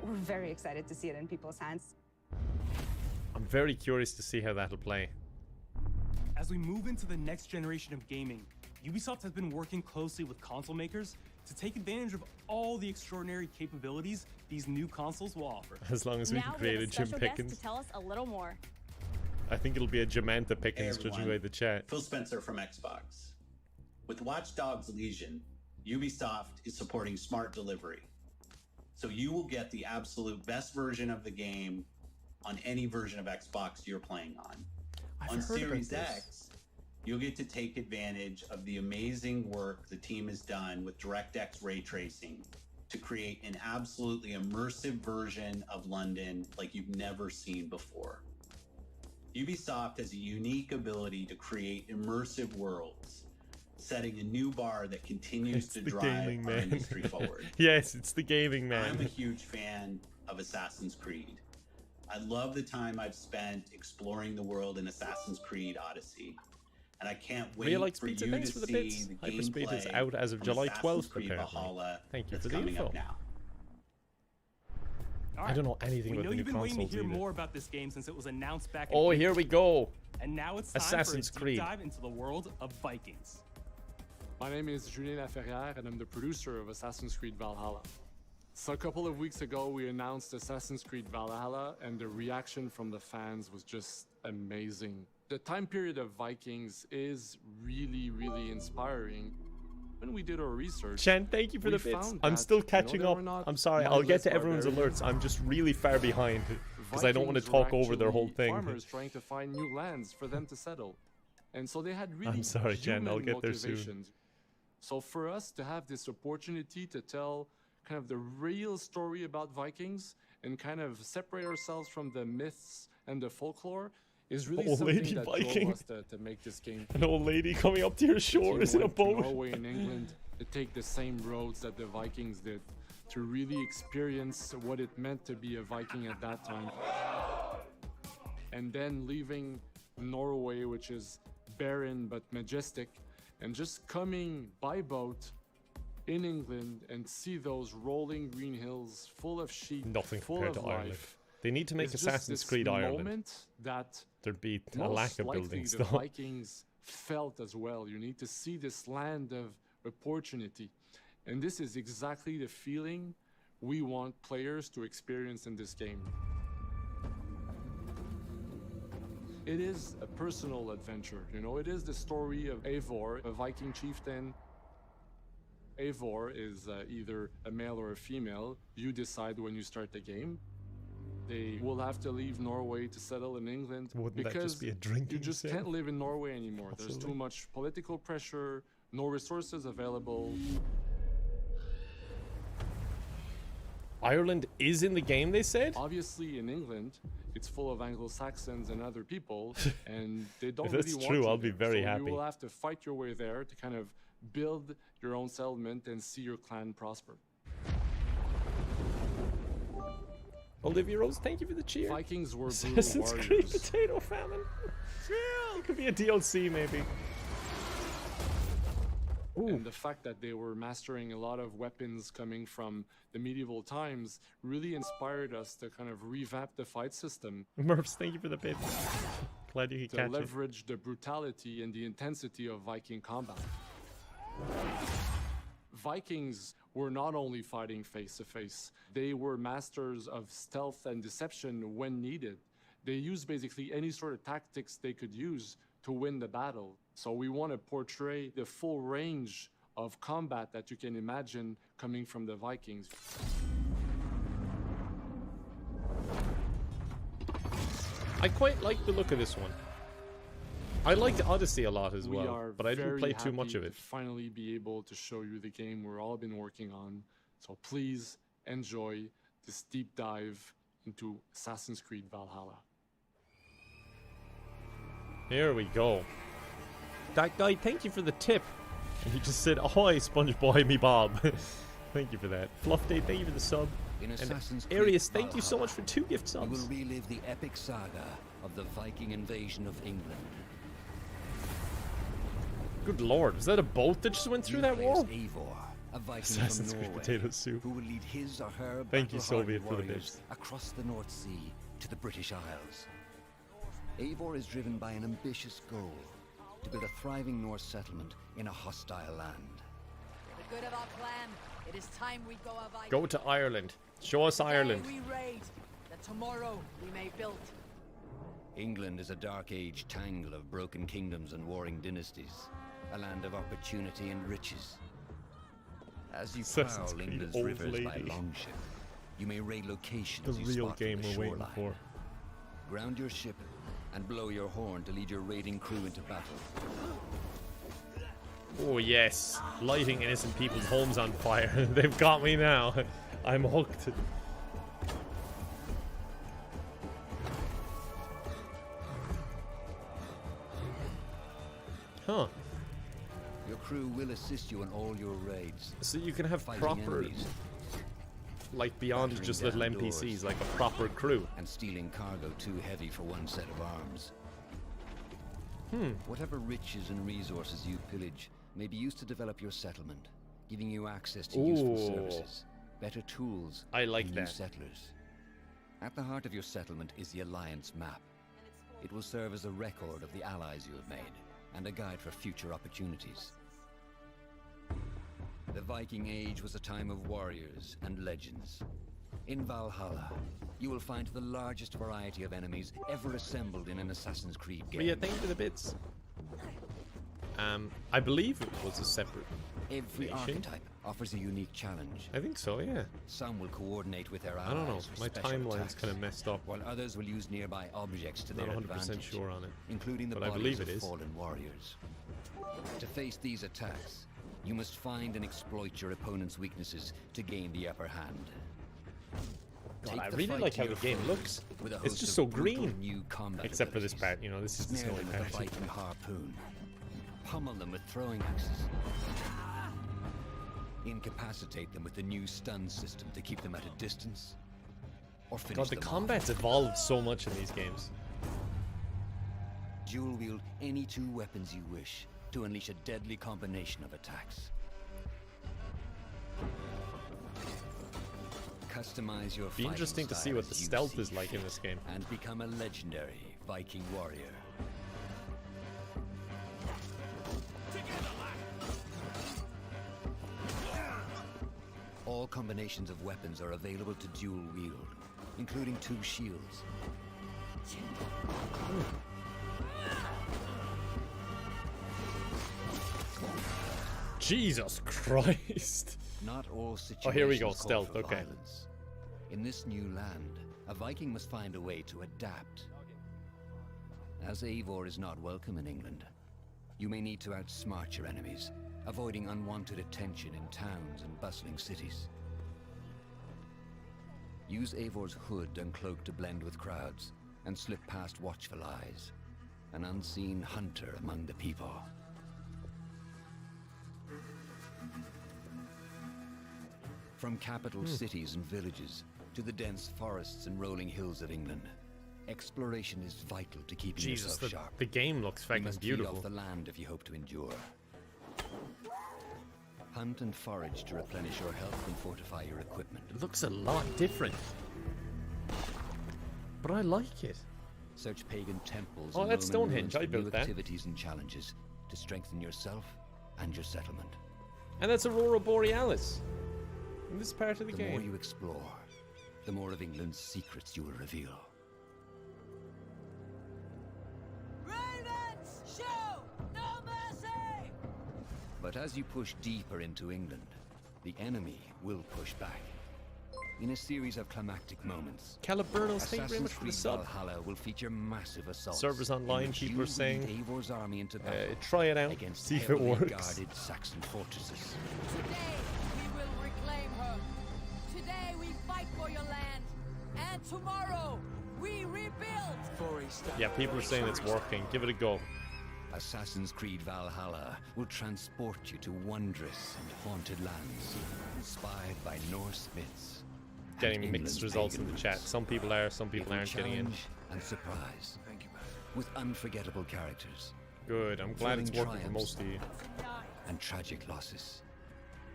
We're very excited to see it in people's hands.
I'm very curious to see how that'll play.
As we move into the next generation of gaming, Ubisoft has been working closely with console makers to take advantage of all the extraordinary capabilities these new consoles will offer.
As long as we can
Now
create
we
a
have a
Jim
special guest
Pickens.
to tell us a little more.
I think it'll be a Jamanta Pickens,
Hey,
judging
everyone.
by the chat.
Phil Spencer from Xbox. With Watch Dogs Legion, Ubisoft is supporting smart delivery. So you will get the absolute best version of the game on any version of Xbox you're playing on.
I've
On
heard about
Series
this.
X, you'll get to take advantage of the amazing work the team has done with DirectX ray tracing to create an absolutely immersive version of London like you've never seen before. Ubisoft has a unique ability to create immersive worlds, setting a new bar that continues
It's
to
the
drive
gaming
our
man.
industry forward.
Yes, it's the gaming man.
I'm a huge fan of Assassin's Creed. I love the time I've spent exploring the world in Assassin's Creed Odyssey. And I can't wait
Real Likes
for you
Pizza,
to
thanks for the
see
bits.
the
Hyperspeed is
gameplay
out as of
from
July
Assassin's
12th,
Creed
apparently.
Valhalla
Thank you
that's
for the
coming
info.
up now.
I don't know anything
We
about
know
the new
you've been waiting
consoles
to hear
either.
more about this game since it was announced back in
Oh,
April.
here we go.
And now it's time
Assassin's
for a
Creed.
deep dive into the world of Vikings.
My name is Julien Laferrière, and I'm the producer of Assassin's Creed Valhalla. So a couple of weeks ago, we announced Assassin's Creed Valhalla, and the reaction from the fans was just amazing. The time period of Vikings is really, really inspiring. When we did our research,
Shen, thank you for the
we
bits.
found
I'm
that,
still
you know,
catching
they
up.
were not
I'm sorry, I'll get
mindless
to everyone's
barbarians.
alerts. I'm just really far behind because I don't want to
Vikings were
talk over their whole
actually
thing.
Farmers trying to find new lands for them to settle, and so they had really
I'm sorry, Jen, I'll
human
get there soon.
motivations. So for us to have this opportunity to tell kind of the real story about Vikings and kind of separate ourselves from the myths and the folklore is really
Old
something
lady
that
Viking.
drove us to make this game.
An old lady coming up to your shores in a
Went to
boat.
Norway and England to take the same roads that the Vikings did to really experience what it meant to be a Viking at that time. And then leaving Norway, which is barren but majestic. And just coming by boat in England and see those rolling green hills full of sheep,
Nothing
full
compared
of
to Ireland.
life.
They need to make
It's just
Assassin's
this
Creed Ireland.
moment that
There'd be a
most
lack of
likely
buildings
the
though.
Vikings felt as well. You need to see this land of opportunity. And this is exactly the feeling we want players to experience in this game. It is a personal adventure, you know, it is the story of Eivor, a Viking chieftain. Eivor is either a male or a female. You decide when you start the game. They will have to leave Norway to settle in England.
Wouldn't that
because
just be a drinking
you just
sim?
can't live in Norway anymore. There's
Absolutely.
too much political pressure, no resources available.
Ireland is in the game, they said?
Obviously, in England, it's full of Anglo-Saxons and other people, and they don't
If that's
really want
true,
you
I'll be
there.
very
so
happy.
you will have to fight your way there to kind of build your own settlement and see your clan prosper.
Olivia Rose, thank you for the cheer.
Vikings were brutal
Assassin's Creed
warriors.
Potato Famine. It could be a DLC, maybe.
And the fact that they were mastering a lot of weapons coming from the medieval times really inspired us to kind of revamp the fight system.
Murphs, thank you for the bit. Glad you could
To
catch it.
leverage the brutality and the intensity of Viking combat. Vikings were not only fighting face to face, they were masters of stealth and deception when needed. They used basically any sort of tactics they could use to win the battle. So we want to portray the full range of combat that you can imagine coming from the Vikings.
I quite like the look of this one. I liked Odyssey a lot as
We
well,
are
but I didn't
very
play too much
happy
of it.
to finally be able to show you the game we're all been working on. So please enjoy this deep dive into Assassin's Creed Valhalla.
Here we go. That guy, thank you for the tip. And he just said, ahoy, SpongeBoy, me Bob. Thank you for that. Fluff Day, thank you for the sub.
In
And
Assassin's Creed
Arius, thank you so
Valhalla,
much for 2 gift
You will
subs.
relive the epic saga of the Viking invasion of England.
Good lord, was that a boat that just went through that
You play as
wall?
Eivor, a Viking
Assassin's
from
Creed
Norway,
potato soup.
who will lead his or her
Thank you,
battle-hardened
Soviet, for the
warriors
bits.
across the North Sea to the British Isles. Eivor is driven by an ambitious goal to build a thriving Norse settlement in a hostile land.
For the good of our clan, it is time we go a Viking.
Go to Ireland. Show us Ireland.
Today we raid, that tomorrow we may build.
England is a dark age tangle of broken kingdoms and warring dynasties, a land of opportunity and riches. As you
Assassin's
prowl
Creed
England's
old
rivers by
lady.
longship, you may raid locations
The
you
real
spot
game
from the
we're waiting
shoreline.
for.
Ground your ship and blow your horn to lead your raiding crew into battle.
Oh yes, lighting innocent people's homes on fire. They've got me now. I'm hooked. Huh.
Your crew will assist you in all your raids.
So you can have
fighting
proper,
enemies,
like beyond
battering
just
down
little
doors,
NPCs, like a proper crew.
and stealing cargo too heavy for one set of arms.
Hmm.
Whatever riches and resources you pillage may be used to develop your settlement, giving you access to useful
Ooh.
services, better tools,
I like
and new
that.
settlers. At the heart of your settlement is the Alliance map. It will serve as a record of the allies you have made, and a guide for future opportunities. The Viking Age was a time of warriors and legends. In Valhalla, you will find the largest variety of enemies ever assembled in an Assassin's Creed game.
But yeah, thank you for the bits. I believe it was a separate
Every
nation.
archetype offers a unique challenge.
I think so, yeah.
Some will coordinate with their allies.
I don't know.
for
My
special
timeline's
attacks,
kind of messed up.
while others will use nearby objects to
Not
their
100%
advantage,
sure on it,
including the
but I
bodies
believe it
of
is.
fallen warriors. To face these attacks, you must find and exploit your opponent's weaknesses to gain the upper hand.
God,
Take
I
the
really
fight
like
to
how the
your
game
foes
looks.
with a
It's
host
just
of
so
brutal
green.
new combat
Except for this
abilities.
part, you know, this is the
Snare
snowy
them with a
part.
Viking harpoon. Pummel them with throwing axes. Incapacitate them with the new stun system to keep them at a distance. Or finish
God, the
them off.
combat's evolved so much in these games.
Dual-wield any 2 weapons you wish to unleash a deadly combination of attacks. Customize your
Be interesting to see what the stealth is like in this game.
And become a legendary Viking warrior. All combinations of weapons are available to dual wield, including 2 shields.
Jesus Christ.
Not all situations
oh, here we go,
call
stealth,
for
okay.
violence. In this new land, a Viking must find a way to adapt. As Eivor is not welcome in England, you may need to outsmart your enemies, avoiding unwanted attention in towns and bustling cities. Use Eivor's hood and cloak to blend with crowds, and slip past watchful eyes, an unseen hunter among the people. From capital cities and villages to the dense forests and rolling hills of England, exploration is vital to keeping yourself sharp.
The game looks fucking beautiful.
You must feed off the land if you hope to endure. Hunt and forage to replenish your health and fortify your equipment.
It looks a lot different, but I like it.
Search pagan temples.
Oh,
and
that's
Roman
Stonehenge.
ruins
I
for
built
new
that.
Activities and challenges to strengthen yourself and your settlement.
And that's Aurora Borealis in this part of the game.
The more you explore, the more of England's secrets you will reveal.
Ravens, show no mercy!
But as you push deeper into England, the enemy will push back. In a series of climactic moments,
Caliburnos, thank you very much for the
Creed
sub.
Valhalla will feature massive assaults.
Servers online,
in which
people
you
are saying,
lead Eivor's army into battle
try it out,
against
see if it
heavily
works.
guarded Saxon fortresses.
Today we will reclaim her. Today we fight for your land. And tomorrow we rebuild.
Yeah, people are saying it's working. Give it a go.
Assassin's Creed Valhalla will transport you to wondrous and haunted lands, inspired by Norse myths.
Getting mixed results in the chat. Some people are, some people aren't getting in.
And surprise. Thank you, with unforgettable characters.
Good. I'm glad it's working for most of you.
And tragic losses,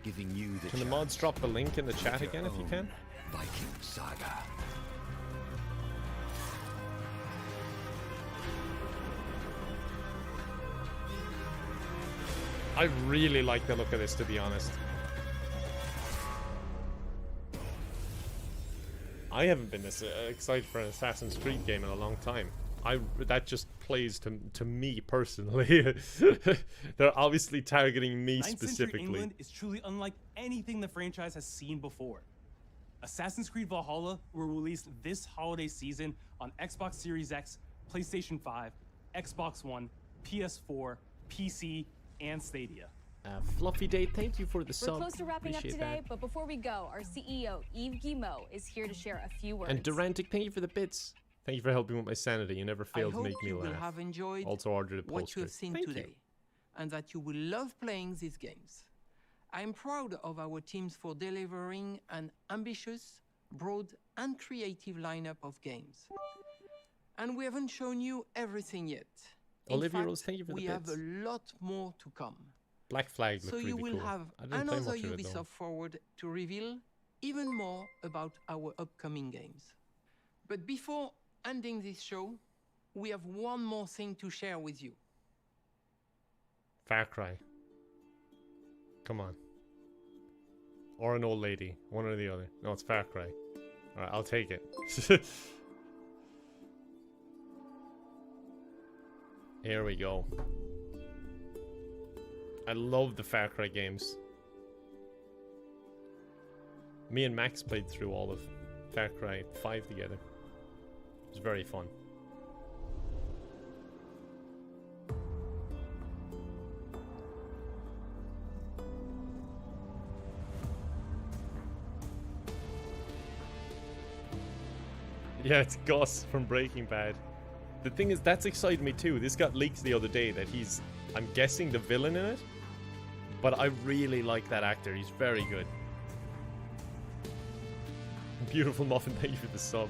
giving you the
Can the mods drop the link in the chat again if you can?
Viking saga.
I really like the look of this, to be honest. I haven't been this excited for an Assassin's Creed game in a long time. That just plays to me personally. They're obviously targeting me
9th century
specifically.
England is truly unlike anything the franchise has seen before. Assassin's Creed Valhalla will release this holiday season on Xbox Series X, PlayStation 5, Xbox One, PS4, PC, and Stadia.
Fluffy Day, thank you for the
We're
sub.
close to wrapping up
Appreciate
today,
that.
but before we go, our CEO, Yves Guillemot, is here to share a few words.
And Durantic, thank you for the bits. Thank you for helping with my sanity. You never failed to make me
I hope you
laugh.
will have enjoyed
Also ordered a
what
poster.
you have seen
Thank
today, and that you will love playing these games. I'm proud of our teams for delivering an ambitious, broad, and creative lineup of games. And we haven't shown you everything yet. In
Olivia
fact,
Rose, thank you for the
we have
bits.
a lot more to come.
Black Flag looked
So you
really
will
cool.
have
I didn't play
another
much of it, though.
Ubisoft Forward to reveal even more about our upcoming games. But before ending this show, we have one more thing to share with you.
Far Cry. Come on. Or an old lady. One or the other. No, it's Far Cry. Alright, I'll take it. Here we go. I love the Far Cry games. Me and Max played through all of Far Cry 5 together. It was very fun. Yeah, it's Gus from Breaking Bad. The thing is, that's excited me too. This got leaked the other day that he's, I'm guessing, the villain in it. But I really like that actor. He's very good. Beautiful Muffin, thank you for the sub.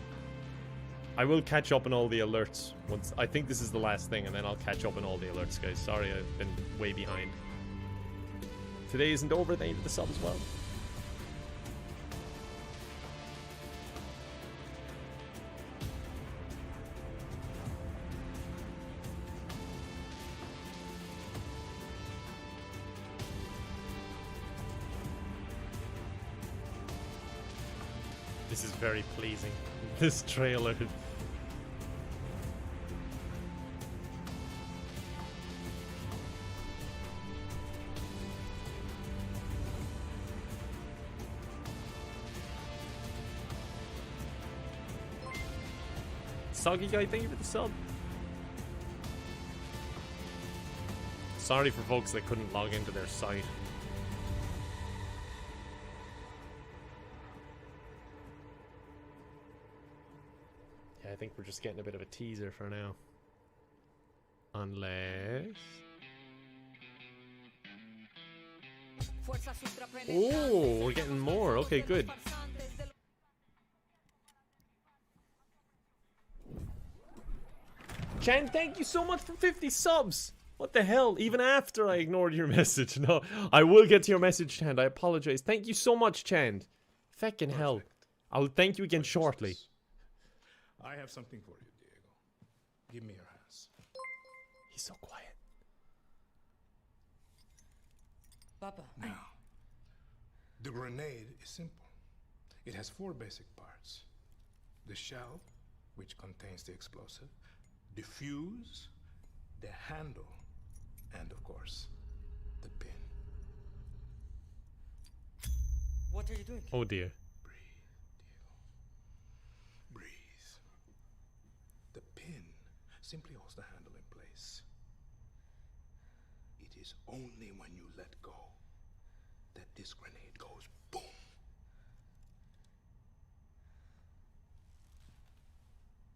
I will catch up on all the alerts once. I think this is the last thing, and then I'll catch up on all the alerts, guys. Sorry, I've been way behind. Today isn't over. Thank you for the sub as well. This is very pleasing. This trailer. Soggy guy, thank you for the sub. Sorry for folks that couldn't log into their site. Yeah, I think we're just getting a bit of a teaser for now. Unless... Oh, we're getting more. Okay, good. Chan, thank you so much for 50 subs. What the hell? Even after I ignored your message. No, I will get to your message, Chand. I apologize. Thank you so much, Chand. Feckin' hell. I'll thank you again shortly.
I have something for you, Diego. Give me your hands.
He's so quiet.
Papa.
Now, the grenade is simple. It has 4 basic parts. The shell, which contains the explosive, the fuse, the handle, and of course, the pin.
What are you doing?
Oh dear.
Breathe. The pin simply holds the handle in place. It is only when you let go that this grenade goes boom.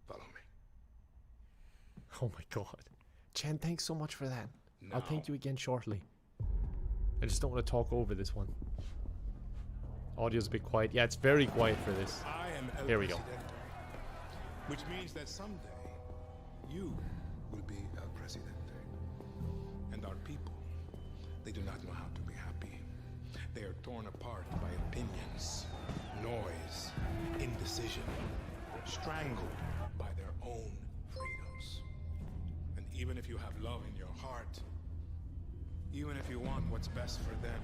Follow me.
Oh my god. Chan, thanks so much for that. I'll thank you again shortly. I just don't want to talk over this one. Audio's a bit quiet. Yeah, it's very quiet for this.
I am El
Here we go.
Presidente, which means that someday you will be El Presidente. And our people, they do not know how to be happy. They are torn apart by opinions, noise, indecision, strangled by their own freedoms. And even if you have love in your heart, even if you want what's best for them,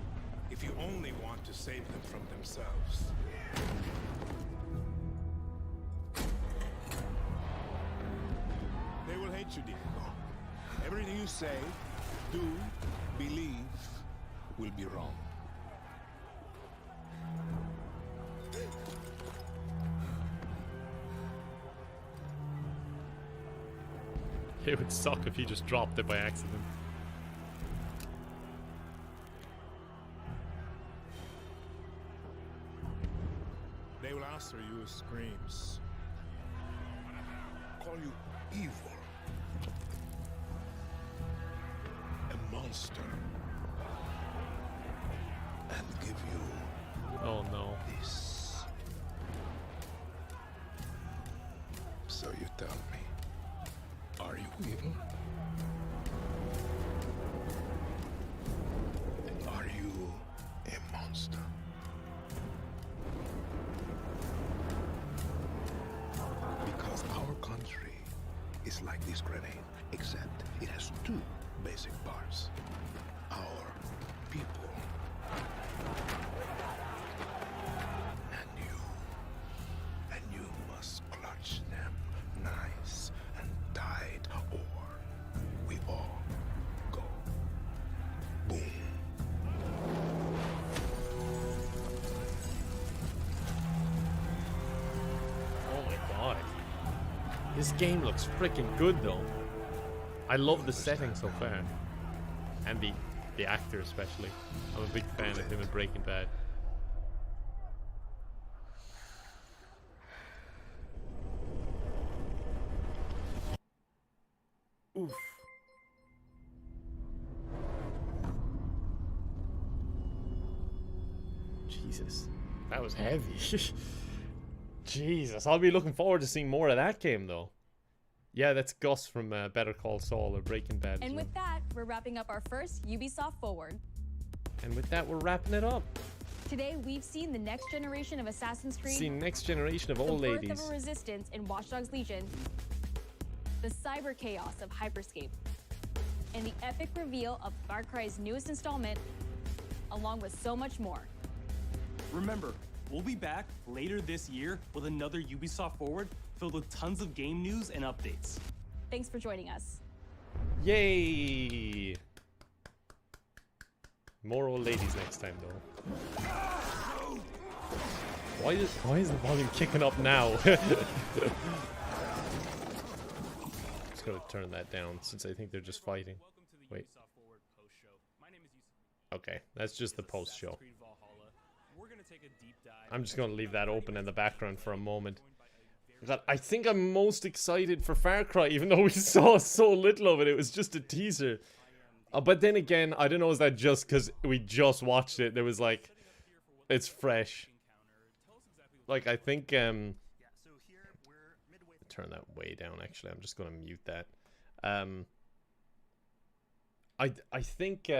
if you only want to save them from themselves, they will hate you, Diego. Everything you say, do, believe, will be wrong.
It would suck if he just dropped it by accident.
They will answer you with screams, call you evil, a monster, and give you
oh no
this. So you tell me, are you evil? Are you a monster? Because our country is like this grenade, except it has 2 basic parts. Our people. And you must clutch them nice and tight, or we all go boom.
Oh my god. This game looks freaking good though. I love the setting so far. And the actor especially. I'm a big fan of him in Breaking Bad. Oof. Jesus. That was heavy. Jesus, I'll be looking forward to seeing more of that game, though. Yeah, that's Gus from Better Call Saul or Breaking Bad.
And with that, we're wrapping up our first Ubisoft Forward.
And with that, we're wrapping it up.
Today, we've seen the next generation of Assassin's Creed.
Seen next generation of old
the birth
ladies.
of a resistance in Watch Dogs Legion. The cyber chaos of Hyperscape. And the epic reveal of Far Cry's newest installment, along with so much more.
Remember, we'll be back later this year with another Ubisoft Forward filled with tons of game news and updates.
Thanks for joining us.
Yay! More old ladies next time, though. Why is the volume kicking up now? Just gotta turn that down since I think they're just fighting. Wait. Okay, that's just the post show. I'm just gonna leave that open in the background for a moment. God, I think I'm most excited for Far Cry, even though we saw so little of it. It was just a teaser. But then again, I don't know, is that just because we just watched it? There was like, it's fresh. Like, I think, turn that way down, actually. I'm just going to mute that. I think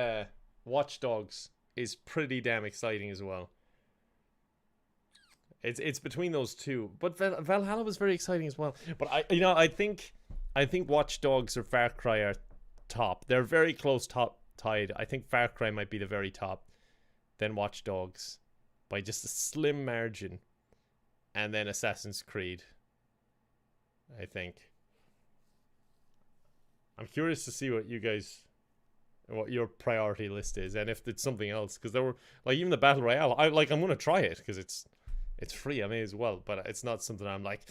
Watch Dogs is pretty damn exciting as well. It's between those two. But Valhalla was very exciting as well. But I think Watch Dogs or Far Cry are top. They're very close tied. I think Far Cry might be the very top. Then Watch Dogs by just a slim margin. And then Assassin's Creed, I think. I'm curious to see what your priority list is, and if it's something else, because there were like even the Battle Royale. I'm gonna try it because it's free. I may as well, but it's not something I'm like,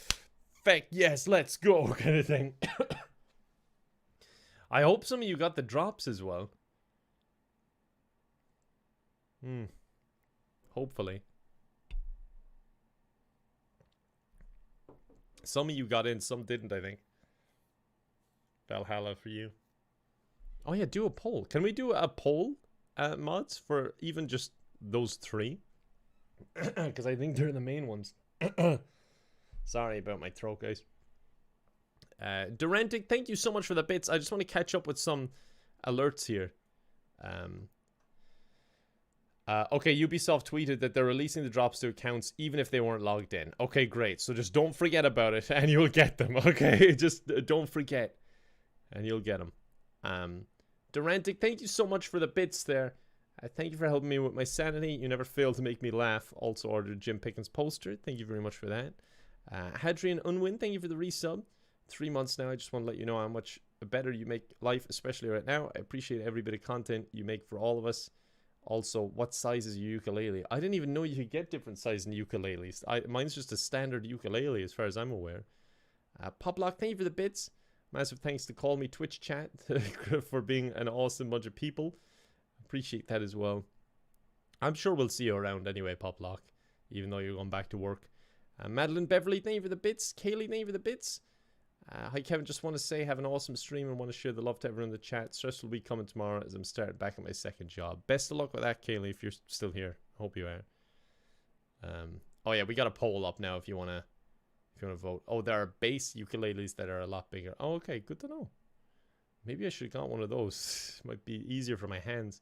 feck yes, let's go kind of thing. I hope some of you got the drops as well. Hopefully. Some of you got in, some didn't, I think. Valhalla for you. Oh yeah, do a poll. Can we do a poll, mods, for even just those three? Because I think they're the main ones. Sorry about my throat, guys. Durantic, thank you so much for the bits. I just want to catch up with some alerts here. Okay, Ubisoft tweeted that they're releasing the drops to accounts even if they weren't logged in. Okay, great. So just don't forget about it and you'll get them, okay? Just don't forget and you'll get them. Durantic, thank you so much for the bits there. Thank you for helping me with my sanity. You never fail to make me laugh. Also ordered Jim Pickens poster. Thank you very much for that. Hadrian Unwin, thank you for the resub. 3 months now. I just want to let you know how much better you make life, especially right now. I appreciate every bit of content you make for all of us. Also, what size is your ukulele? I didn't even know you could get different sizes in ukuleles. Mine's just a standard ukulele as far as I'm aware. Poplock, thank you for the bits. Massive thanks to Call Me Twitch chat for being an awesome bunch of people. Appreciate that as well. I'm sure we'll see you around anyway, Poplock, even though you're going back to work. Madeline Beverly, thank you for the bits. Kaylee, thank you for the bits. Hi Kevin, just want to say have an awesome stream and want to share the love to everyone in the chat. Stressful week coming tomorrow as I'm starting back at my second job. Best of luck with that, Kaylee, if you're still here. Hope you are. Oh yeah, we got a poll up now if you wanna vote. Oh, there are bass ukuleles that are a lot bigger. Oh, okay, good to know. Maybe I should have got one of those. Might be easier for my hands.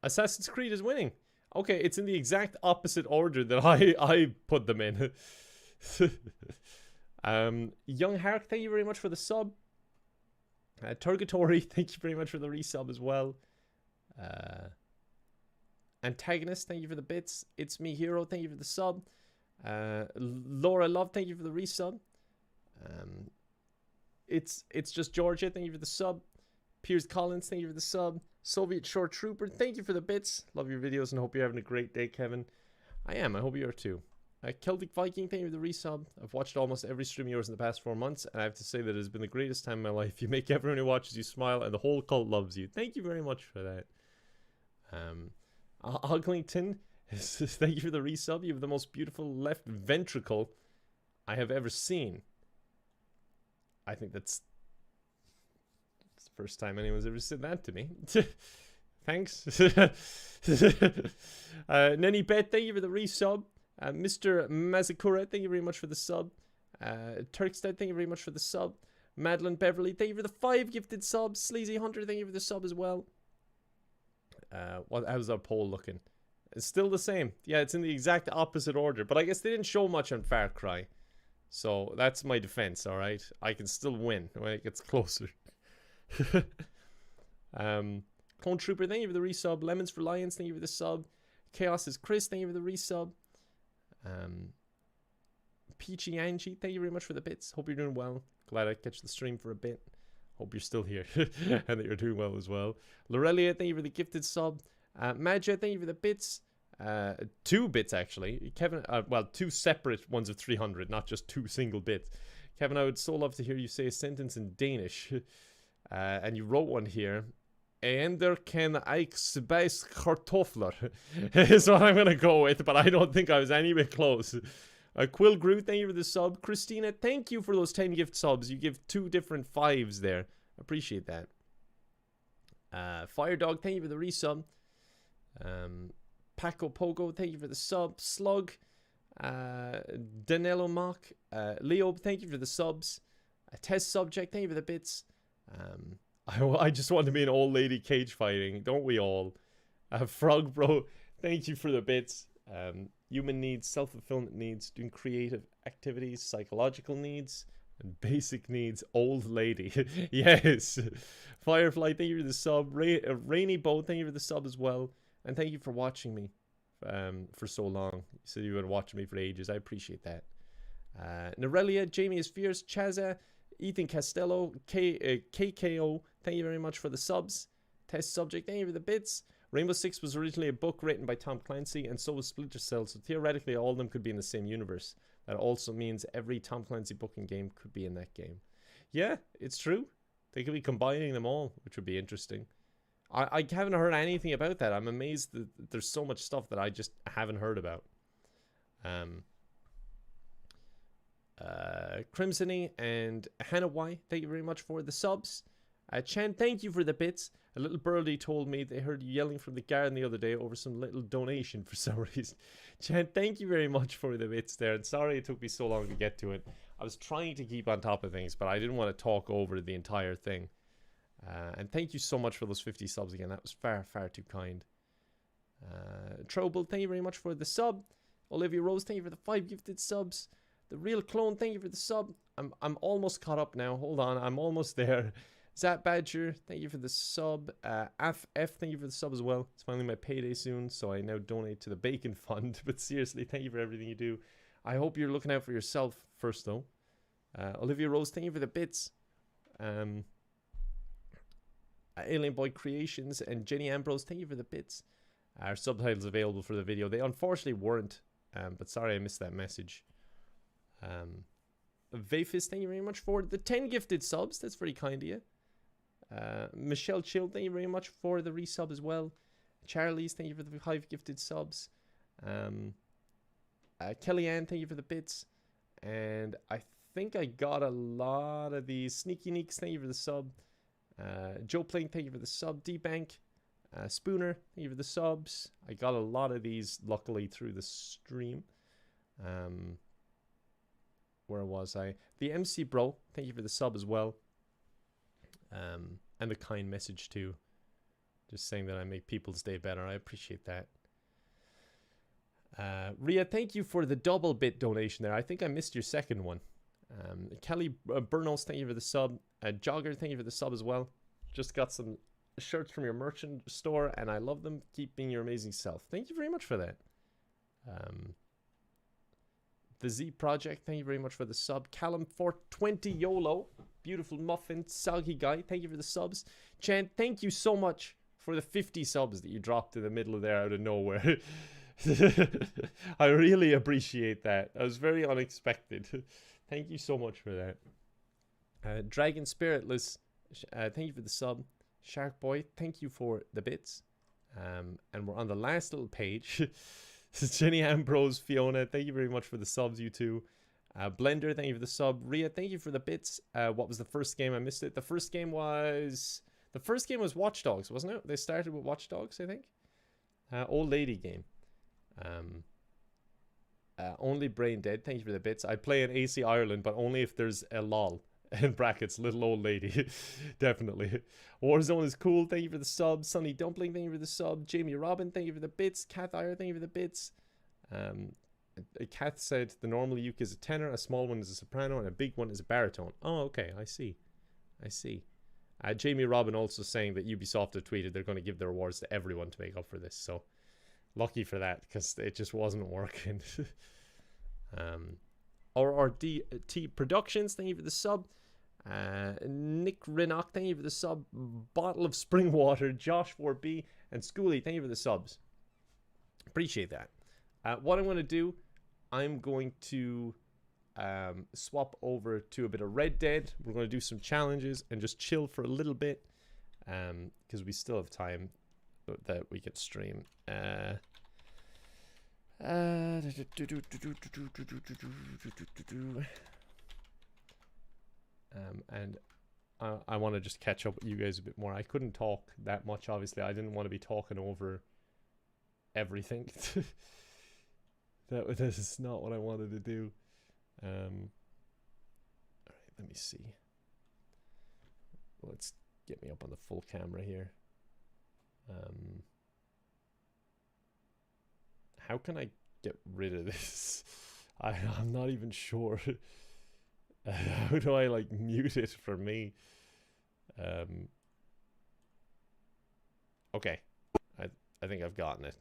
Assassin's Creed is winning. Okay, it's in the exact opposite order that I put them in. Young Hark, thank you very much for the sub. Turgatory, thank you very much for the resub as well. Antagonist, thank you for the bits. It's Me Hero, thank you for the sub. Laura Love, thank you for the resub. It's just Georgia, thank you for the sub. Piers Collins, thank you for the sub. Soviet Short Trooper, thank you for the bits. Love your videos and hope you're having a great day, Kevin. I am, I hope you are too. Celtic Viking, thank you for the resub. I've watched almost every stream of yours in the past 4 months, and I have to say that it has been the greatest time in my life. You make everyone who watches you smile, and the whole cult loves you. Thank you very much for that. Uglington, thank you for the resub. You have the most beautiful left ventricle I have ever seen. I think that's the first time anyone's ever said that to me. Thanks. Nenny Bet, thank you for the resub. Mr. Mazakura, thank you very much for the sub. Turkstead, thank you very much for the sub. Madeline Beverly, thank you for the 5 gifted subs. Sleazy Hunter, thank you for the sub as well. How's our poll looking? It's still the same. Yeah, it's in the exact opposite order. But I guess they didn't show much on Far Cry. So that's my defense, alright? I can still win when it gets closer. Clone Trooper, thank you for the resub. Lemons for Lions, thank you for the sub. Chaos is Chris, thank you for the resub. Peachy Angie, thank you very much for the bits. Hope you're doing well. Glad I catch the stream for a bit. Hope you're still here and that you're doing well as well. Lorelia, thank you for the gifted sub. Maja, thank you for the bits. 2 bits actually. Kevin, well, 2 separate ones of 300, not just 2 single bits. Kevin, I would so love to hear you say a sentence in Danish. And you wrote one here. Ender kan ik spise kartoffler is what I'm gonna go with, but I don't think I was any bit close. Quill Groot, thank you for the sub. Christina, thank you for those 10 gift subs. You give 2 different 5s there. Appreciate that. Firedog, thank you for the resub. Paco Pogo, thank you for the sub. Slug, Danilo Mock, Leo, thank you for the subs. Test Subject, thank you for the bits. I just want to be an old lady cage fighting, don't we all? Frog Bro, thank you for the bits. Human needs, self-fulfillment needs, doing creative activities, psychological needs, and basic needs, old lady. Yes. Firefly, thank you for the sub. Rainy Bow, thank you for the sub as well. And thank you for watching me for so long. You said you were watching me for ages. I appreciate that. Norelia, Jamie is Fierce, Chaza, Ethan Castello, KKO, thank you very much for the subs. Test Subject, thank you for the bits. Rainbow Six was originally a book written by Tom Clancy, and so was Splinter Cell, so theoretically all of them could be in the same universe. That also means every Tom Clancy book and game could be in that game. Yeah, it's true. They could be combining them all, which would be interesting. I haven't heard anything about that. I'm amazed that there's so much stuff that I just haven't heard about. Crimsony and Hannah Y, thank you very much for the subs. Chan, thank you for the bits. A little birdie told me they heard you yelling from the garden the other day over some little donation for some reason. Chan, thank you very much for the bits there. And sorry it took me so long to get to it. I was trying to keep on top of things, but I didn't want to talk over the entire thing. And thank you so much for those 50 subs again. That was far, far too kind. Trouble, thank you very much for the sub. Olivia Rose, thank you for the 5 gifted subs. The Real Clone, thank you for the sub. I'm almost caught up now. Hold on, I'm almost there. Zat Badger, thank you for the sub. FF, thank you for the sub as well. It's finally my payday soon, so I now donate to the Bacon Fund. But seriously, thank you for everything you do. I hope you're looking out for yourself first, though. Olivia Rose, thank you for the bits. Alien Boy Creations and Jenny Ambrose, thank you for the bits. Our subtitles available for the video. They unfortunately weren't, but sorry I missed that message. Vafis, thank you very much for the 10 gifted subs. That's very kind of you. Michelle Chill, thank you very much for the resub as well. Charlie's, thank you for the 5 gifted subs. Kellyanne, thank you for the bits. And I think I got a lot of these. Sneaky Neeks, thank you for the sub. Joe Playing, thank you for the sub. D-Bank, Spooner, thank you for the subs. I got a lot of these luckily through the stream. Where was I? The MC Bro, thank you for the sub as well. And the kind message too. Just saying that I make people's day better. I appreciate that. Ria, thank you for the double bit donation there. I think I missed your second one. Kelly Burnos, thank you for the sub. Jogger, thank you for the sub as well. Just got some shirts from your merchant store and I love them. Keep being your amazing self. Thank you very much for that. The Z Project, thank you very much for the sub. Callum 420 YOLO, beautiful muffin, soggy guy, thank you for the subs. Chan, thank you so much for the 50 subs that you dropped in the middle of there out of nowhere. I really appreciate that. That was very unexpected. Thank you so much for that. Dragon Spiritless, thank you for the sub. Shark Boy, thank you for the bits. And we're on the last little page. Jenny Ambrose, Fiona, thank you very much for the subs, you two. Blender, thank you for the sub. Ria, thank you for the bits. What was the first game? I missed it. The first game was Watch Dogs, wasn't it? They started with Watch Dogs, I think. Old lady game. Only Brain Dead, thank you for the bits. I play in AC Ireland, but only if there's a lol. In brackets, little old lady. Definitely. Warzone is cool, thank you for the sub. Sunny Dumpling, thank you for the sub. Jamie Robin, thank you for the bits. Kath Ire, thank you for the bits. Kath said the normal uke is a tenor, a small one is a soprano, and a big one is a baritone. Oh, okay, I see. I see. Jamie Robin also saying that Ubisoft have tweeted they're going to give their awards to everyone to make up for this, so lucky for that, because it just wasn't working. RRDT Productions, thank you for the sub. Nick Renock, thank you for the sub. Bottle of Spring Water, Josh 4B, and Schooly, thank you for the subs. Appreciate that. What I'm going to do, I'm going to swap over to a bit of Red Dead. We're going to do some challenges and just chill for a little bit, because we still have time that we could stream. And I want to just catch up with you guys a bit more. I couldn't talk that much, obviously. I didn't want to be talking over everything. This is not what I wanted to do. Alright, let me see. Let's get me up on the full camera here. How can I get rid of this? I'm not even sure. How do I like mute it for me? Okay, I think I've gotten it.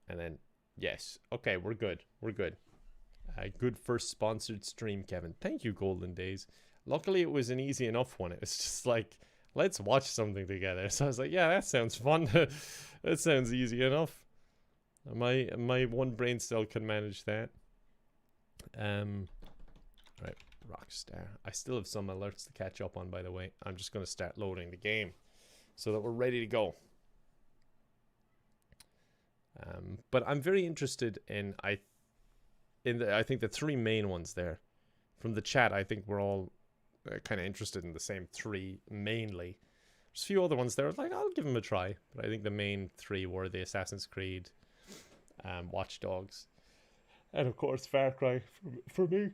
And then yes, okay, we're good. We're good. Good first sponsored stream, Kevin. Thank you, Golden Days. Luckily, it was an easy enough one. It was just like, let's watch something together. So I was like, yeah, that sounds fun. That sounds easy enough. My one brain cell can manage that. Right, Rockstar. I still have some alerts to catch up on, by the way. I'm just going to start loading the game so that we're ready to go. But I'm very interested in I think the three main ones there. From the chat, I think we're all kind of interested in the same three mainly. There's a few other ones there, like, I'll give them a try. But I think the main three were the Assassin's Creed, Watch Dogs, and of course Far Cry for me.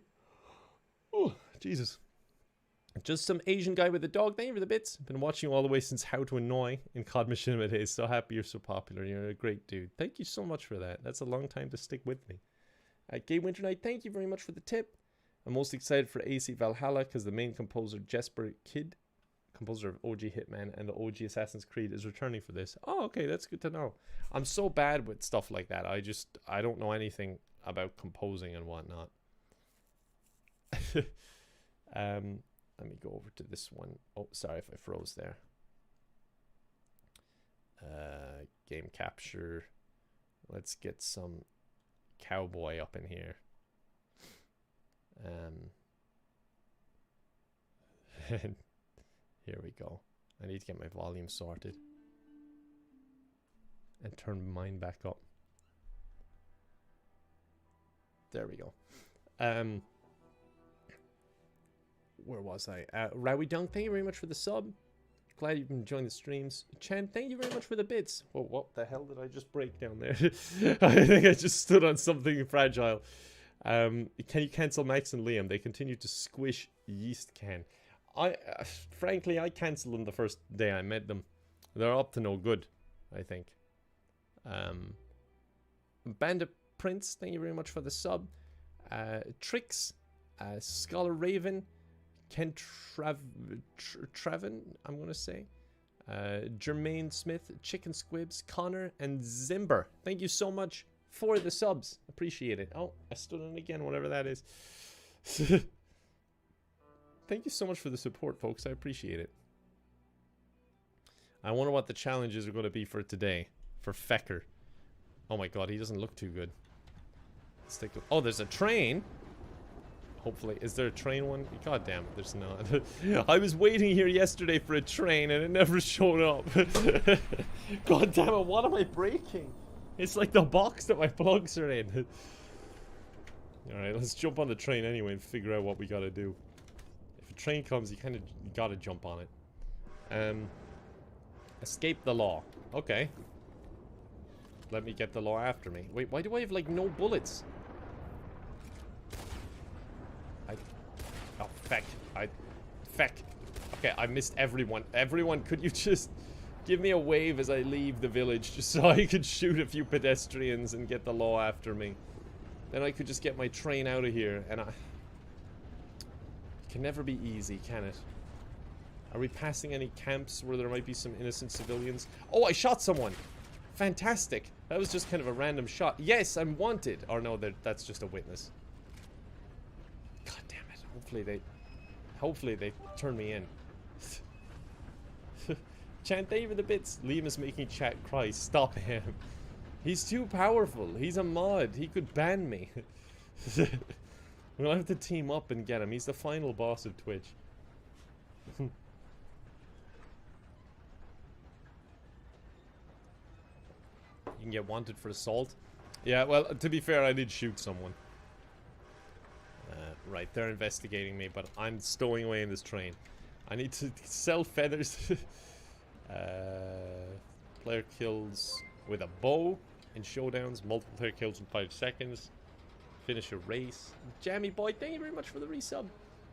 Oh, Jesus. Just some Asian guy with a dog. Thank you for the bits. Been watching you all the way since How to Annoy in COD Machinima days. So happy you're so popular. You're a great dude. Thank you so much for that. That's a long time to stick with me. Game Winter Night, thank you very much for the tip. I'm most excited for AC Valhalla because the main composer, Jesper Kid, composer of OG Hitman and the OG Assassin's Creed, is returning for this. Oh, okay, that's good to know. I'm so bad with stuff like that. I don't know anything about composing and whatnot. Let me go over to this one. Oh, sorry if I froze there. Game capture. Let's get some cowboy up in here. Here we go. I need to get my volume sorted and turn mine back up. There we go. Where was I? Rowie Dunk, thank you very much for the sub. Glad you've been enjoying the streams. Chen, thank you very much for the bits. Whoa, what the hell did I just break down there? I think I just stood on something fragile. Can you cancel Max and Liam? They continue to squish yeast can. Frankly, I cancelled them the first day I met them. They're up to no good, I think. Bandit Prince, thank you very much for the sub. Trix, Scholar Raven, Ken Trevin, I'm going to say. Jermaine Smith, Chicken Squibs, Connor, and Zimber. Thank you so much for the subs. Appreciate it. Oh, I stood on it again, whatever that is. Thank you so much for the support, folks. I appreciate it. I wonder what the challenges are going to be for today. For Fecker. Oh my god, he doesn't look too good. Let's take oh, there's a train. Hopefully. Is there a train one? God damn it, there's not. I was waiting here yesterday for a train and it never showed up. God damn it, what am I breaking? It's like the box that my plugs are in. Alright, let's jump on the train anyway and figure out what we gotta do. If a train comes, you kind of gotta jump on it. Escape the law. Okay. Let me get the law after me. Wait, why do I have like no bullets? Feck. Feck. Okay, I missed everyone. Everyone, could you just give me a wave as I leave the village just so I could shoot a few pedestrians and get the law after me? Then I could just get my train out of here, and it can never be easy, can it? Are we passing any camps where there might be some innocent civilians? Oh, I shot someone! Fantastic! That was just kind of a random shot. Yes, I'm wanted! Or no, that's just a witness. God damn it. Hopefully they turn me in. Chan, thank you for the bits. Liam is making chat cry. Stop him. He's too powerful. He's a mod. He could ban me. We'll have to team up and get him. He's the final boss of Twitch. You can get wanted for assault. Yeah, well, to be fair, I did shoot someone. Right, they're investigating me, but I'm stowing away in this train. I need to sell feathers. Player kills with a bow in showdowns. Multiple player kills in 5 seconds. Finish a race. Jammy boy, thank you very much for the resub.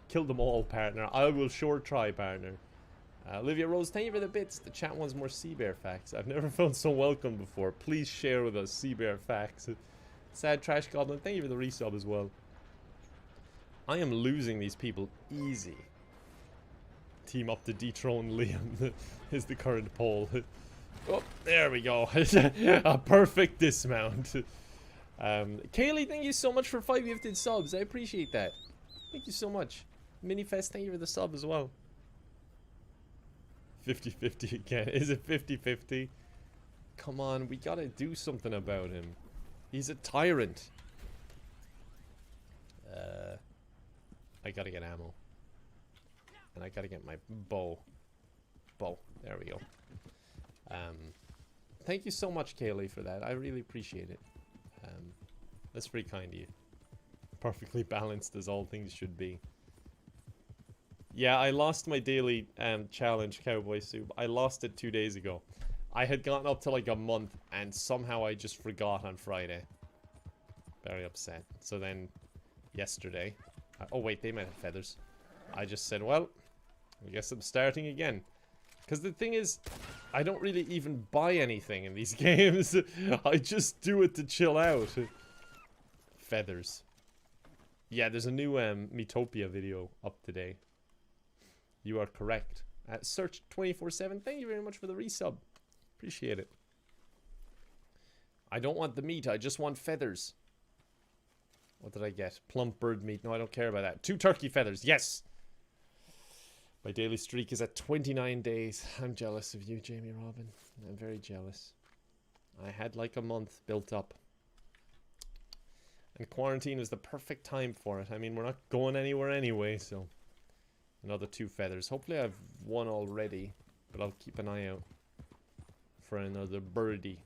Kill them all, partner. I will sure try, partner. Olivia Rose, thank you for the bits. The chat wants more sea bear facts. I've never felt so welcome before. Please share with us sea bear facts. Sad Trash Goblin, thank you for the resub as well. I am losing these people easy. Team up to dethrone Liam is the current poll. Oh, there we go. A perfect dismount. Kaylee, thank you so much for 5 gifted subs. I appreciate that. Thank you so much. Minifest, thank you for the sub as well. 50-50 again. Is it 50-50? Come on, we gotta do something about him. He's a tyrant. I gotta get ammo. And I gotta get my bow. There we go. Thank you so much, Kaylee, for that. I really appreciate it. That's pretty kind of you. Perfectly balanced as all things should be. Yeah, I lost my daily challenge, Cowboy Soup. I lost it 2 days ago. I had gotten up to like a month, and somehow I just forgot on Friday. Very upset. So then, yesterday... oh wait, they might have feathers. I just said, well, I guess I'm starting again. Because the thing is, I don't really even buy anything in these games. I just do it to chill out. Feathers. Yeah, there's a new Metopia video up today. You are correct. Search 24/7. Thank you very much for the resub. Appreciate it. I don't want the meat. I just want feathers. What did I get? Plump bird meat. No, I don't care about that. 2 turkey feathers. Yes! My daily streak is at 29 days. I'm jealous of you, Jamie Robin. I'm very jealous. I had like a month built up. And quarantine is the perfect time for it. I mean, we're not going anywhere anyway, so... Another 2 feathers. Hopefully I've 1 already, but I'll keep an eye out for another birdie.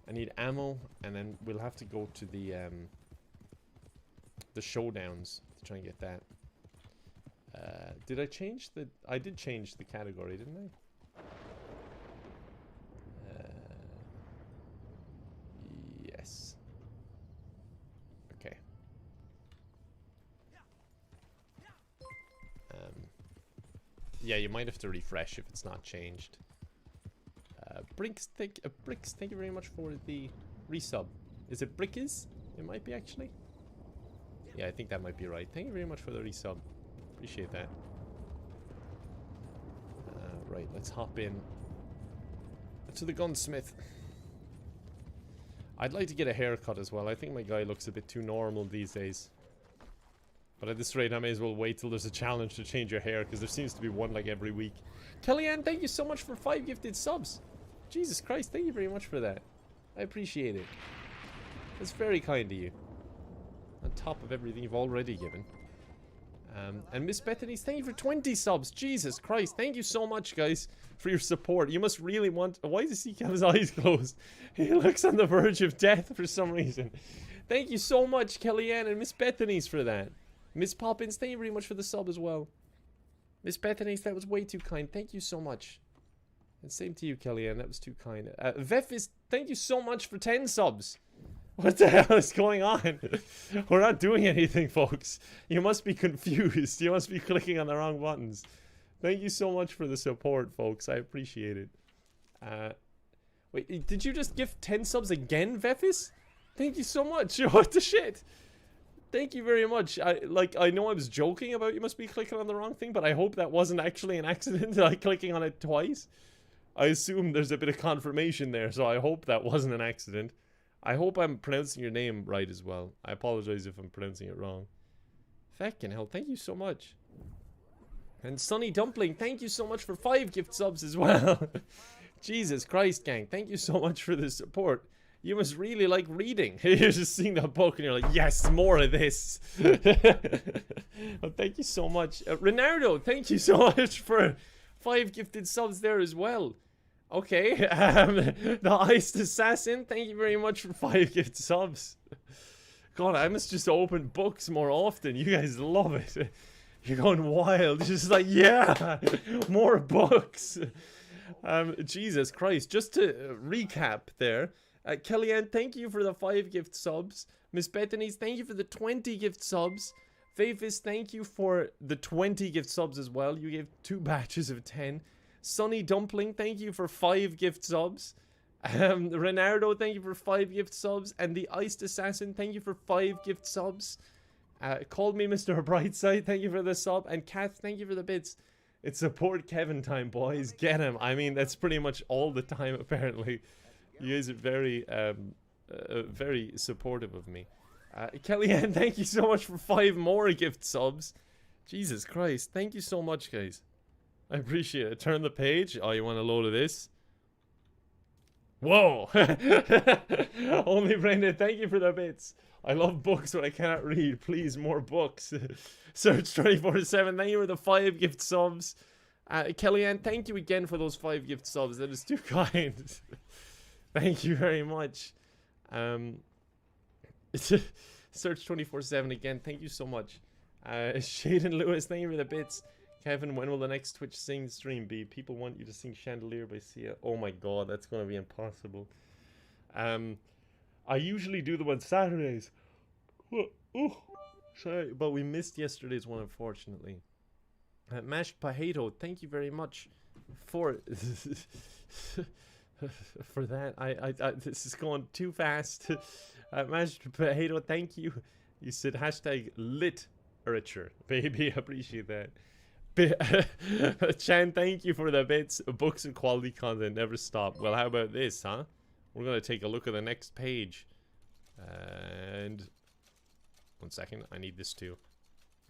I need ammo, and then we'll have to go to the showdowns to try and get that. Did I change the... I did change the category, didn't I? Yes. Okay. Yeah, you might have to refresh if it's not changed. Bricks, thank you very much for the resub. Is it Brickis? It might be, actually. Yeah, I think that might be right. Thank you very much for the resub. Appreciate that. Right, let's hop in to the gunsmith. I'd like to get a haircut as well. I think my guy looks a bit too normal these days. But at this rate, I may as well wait till there's a challenge to change your hair, because there seems to be one like every week. Kellyanne, thank you so much for 5 gifted subs. Jesus Christ, thank you very much for that. I appreciate it. That's very kind of you. On top of everything you've already given. And Miss Bethany, thank you for 20 subs. Jesus Christ, thank you so much, guys, for your support. You must really want... Why does he have his eyes closed? He looks on the verge of death for some reason. Thank you so much, Kellyanne and Miss Bethany's, for that. Miss Poppins, thank you very much for the sub as well. Miss Bethany's, that was way too kind. Thank you so much. And same to you, Kellyanne. That was too kind. Vefis, thank you so much for 10 subs. What the hell is going on? We're not doing anything, folks. You must be confused. You must be clicking on the wrong buttons. Thank you so much for the support, folks. I appreciate it. Wait, did you just give 10 subs again, Vefis? Thank you so much. What the shit? Thank you very much. I know I was joking about you must be clicking on the wrong thing, but I hope that wasn't actually an accident, like clicking on it twice. I assume there's a bit of confirmation there, so I hope that wasn't an accident. I hope I'm pronouncing your name right as well. I apologize if I'm pronouncing it wrong. Feckin' hell, thank you so much. And Sunny Dumpling, thank you so much for 5 gift subs as well. Jesus Christ, gang, thank you so much for the support. You must really like reading. You're just seeing that book and you're like, yes, more of this. Well, thank you so much. Renardo, thank you so much for 5 gifted subs there as well. Okay, the Iced Assassin, thank you very much for 5 gift subs. God, I must just open books more often. You guys love it. You're going wild. Just like, yeah, more books. Jesus Christ. Just to recap there. Kellyanne, thank you for the 5 gift subs. Miss Bethany's, thank you for the 20 gift subs. Faithis, thank you for the 20 gift subs as well. You gave 2 batches of 10. Sunny Dumpling, thank you for 5 gift subs. Renardo, thank you for 5 gift subs. And the Iced Assassin, thank you for 5 gift subs. Called Me Mr. Brightside, thank you for the sub. And Kath, thank you for the bits. It's support Kevin time, boys. Get him. I mean, that's pretty much all the time, apparently. You guys are very supportive of me. Kellyanne, thank you so much for 5 more gift subs. Jesus Christ. Thank you so much, guys. I appreciate it. Turn the page. Oh, you want a load of this? Whoa. Only Brenda, thank you for the bits. I love books, but I cannot read. Please, more books. Search 24/7. Thank you for the 5 gift subs. Kellyanne, thank you again for those 5 gift subs. That is too kind. Thank you very much. Search 24/7 again. Thank you so much. Shaden Lewis, thank you for the bits. Kevin, when will the next Twitch sing stream be? People want you to sing Chandelier by Sia. Oh my god, that's going to be impossible. I usually do them on Saturdays. Oh, sorry, but we missed yesterday's one, unfortunately. Mashed Potato, thank you very much for for that. I this is going too fast. Mashed Potato, thank you. You said hashtag literature, baby. I appreciate that. Chan, thank you for the bits. Books and quality content never stop. Well, how about this, huh? We're gonna take a look at the next page. And 1 second, I need this too.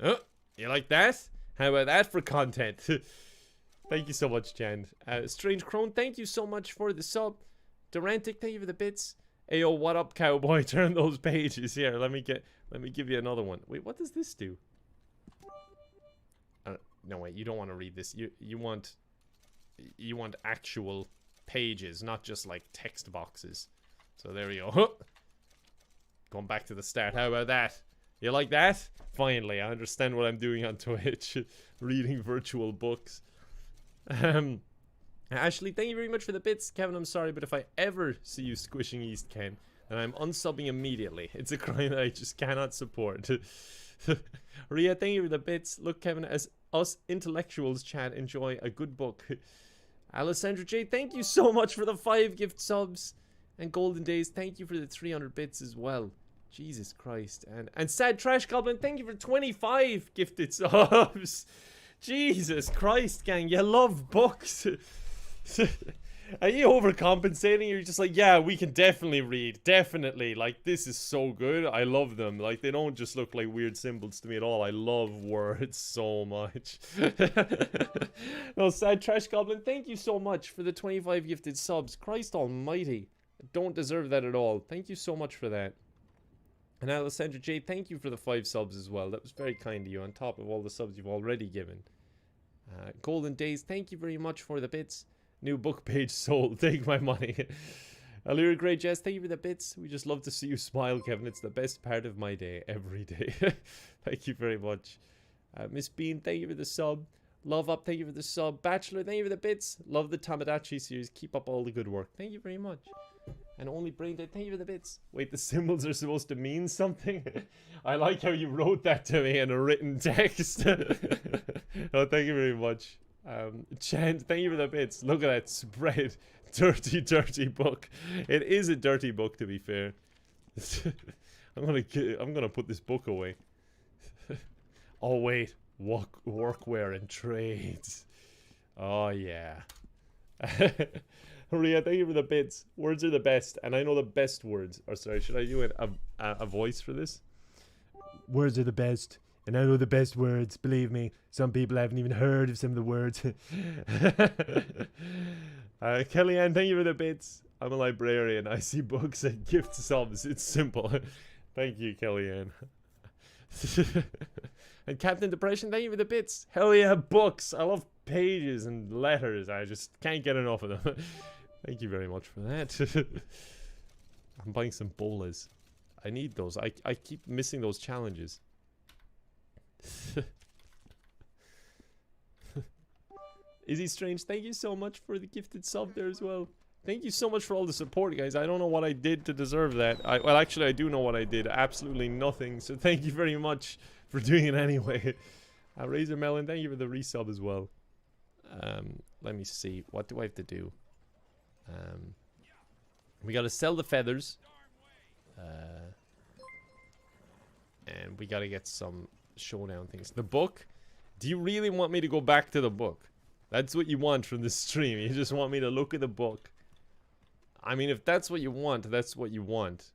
Oh, you like that? How about that for content? Thank you so much, Chan. Strange Crone, thank you so much for the sub. Durantic, thank you for the bits. Ayo, what up, cowboy? Turn those pages here. Let me give you another one. Wait, what does this do? No, wait, you don't want to read this. You want actual pages, not just like text boxes. So there we go. Going back to the start. How about that? You like that? Finally, I understand what I'm doing on Twitch. Reading virtual books. Ashley, thank you very much for the bits. Kevin, I'm sorry, but if I ever see you squishing East Ken, then I'm unsubbing immediately. It's a crime that I just cannot support. Ria, thank you for the bits. Look, Kevin, as us intellectuals chat, enjoy a good book. Alessandra J, thank you so much for the 5 gift subs. And Golden Days, thank you for the 300 bits as well. Jesus Christ. And Sad Trash Goblin, thank you for 25 gifted subs. Jesus Christ, gang, you love books. Are you overcompensating? You're just like, yeah, we can definitely read. Definitely. Like, this is so good. I love them. Like, they don't just look like weird symbols to me at all. I love words so much. No, Sad Trash Goblin, thank you so much for the 25 gifted subs. Christ almighty. I don't deserve that at all. Thank you so much for that. And Alessandra J, thank you for the 5 subs as well. That was very kind of you, on top of all the subs you've already given. Golden Days, thank you very much for the bits. New book page sold. Take my money. Alira Grey Jess, thank you for the bits. We just love to see you smile, Kevin. It's the best part of my day, every day. Thank you very much. Miss Bean, thank you for the sub. Love Up, thank you for the sub. Bachelor, thank you for the bits. Love the Tamagotchi series. Keep up all the good work. Thank you very much. And only brain dead. Thank you for the bits. Wait, the symbols are supposed to mean something? I like how you wrote that to me in a written text. Oh, thank you very much. Chant, thank you for the bits. Look at that spread. Dirty, dirty book. It is a dirty book, to be fair. I'm gonna put this book away. Oh wait, workwear and trades. Oh yeah. Ria, thank you for the bits. Words are the best, and I know the best words. Or sorry, should I do a voice for this? Words are the best, and I know the best words. Believe me, some people haven't even heard of some of the words. Kellyanne, thank you for the bits. I'm a librarian. I see books and gift subs. It's simple. Thank you, Kellyanne. And Captain Depression, thank you for the bits. Hell yeah, books. I love pages and letters. I just can't get enough of them. Thank you very much for that. I'm buying some bolas. I need those. I keep missing those challenges. Izzy Strange, thank you so much for the gifted sub there as well. Thank you so much for all the support, guys. I don't know what I did to deserve that. Well, actually, I do know what I did. Absolutely nothing. So thank you very much for doing it anyway. Razor Melon, thank you for the resub as well. Let me see. What do I have to do? We got to sell the feathers. And we got to get some showdown things. The book? Do you really want me to go back to the book? That's what you want from this stream. You just want me to look at the book. I mean, if that's what you want, that's what you want.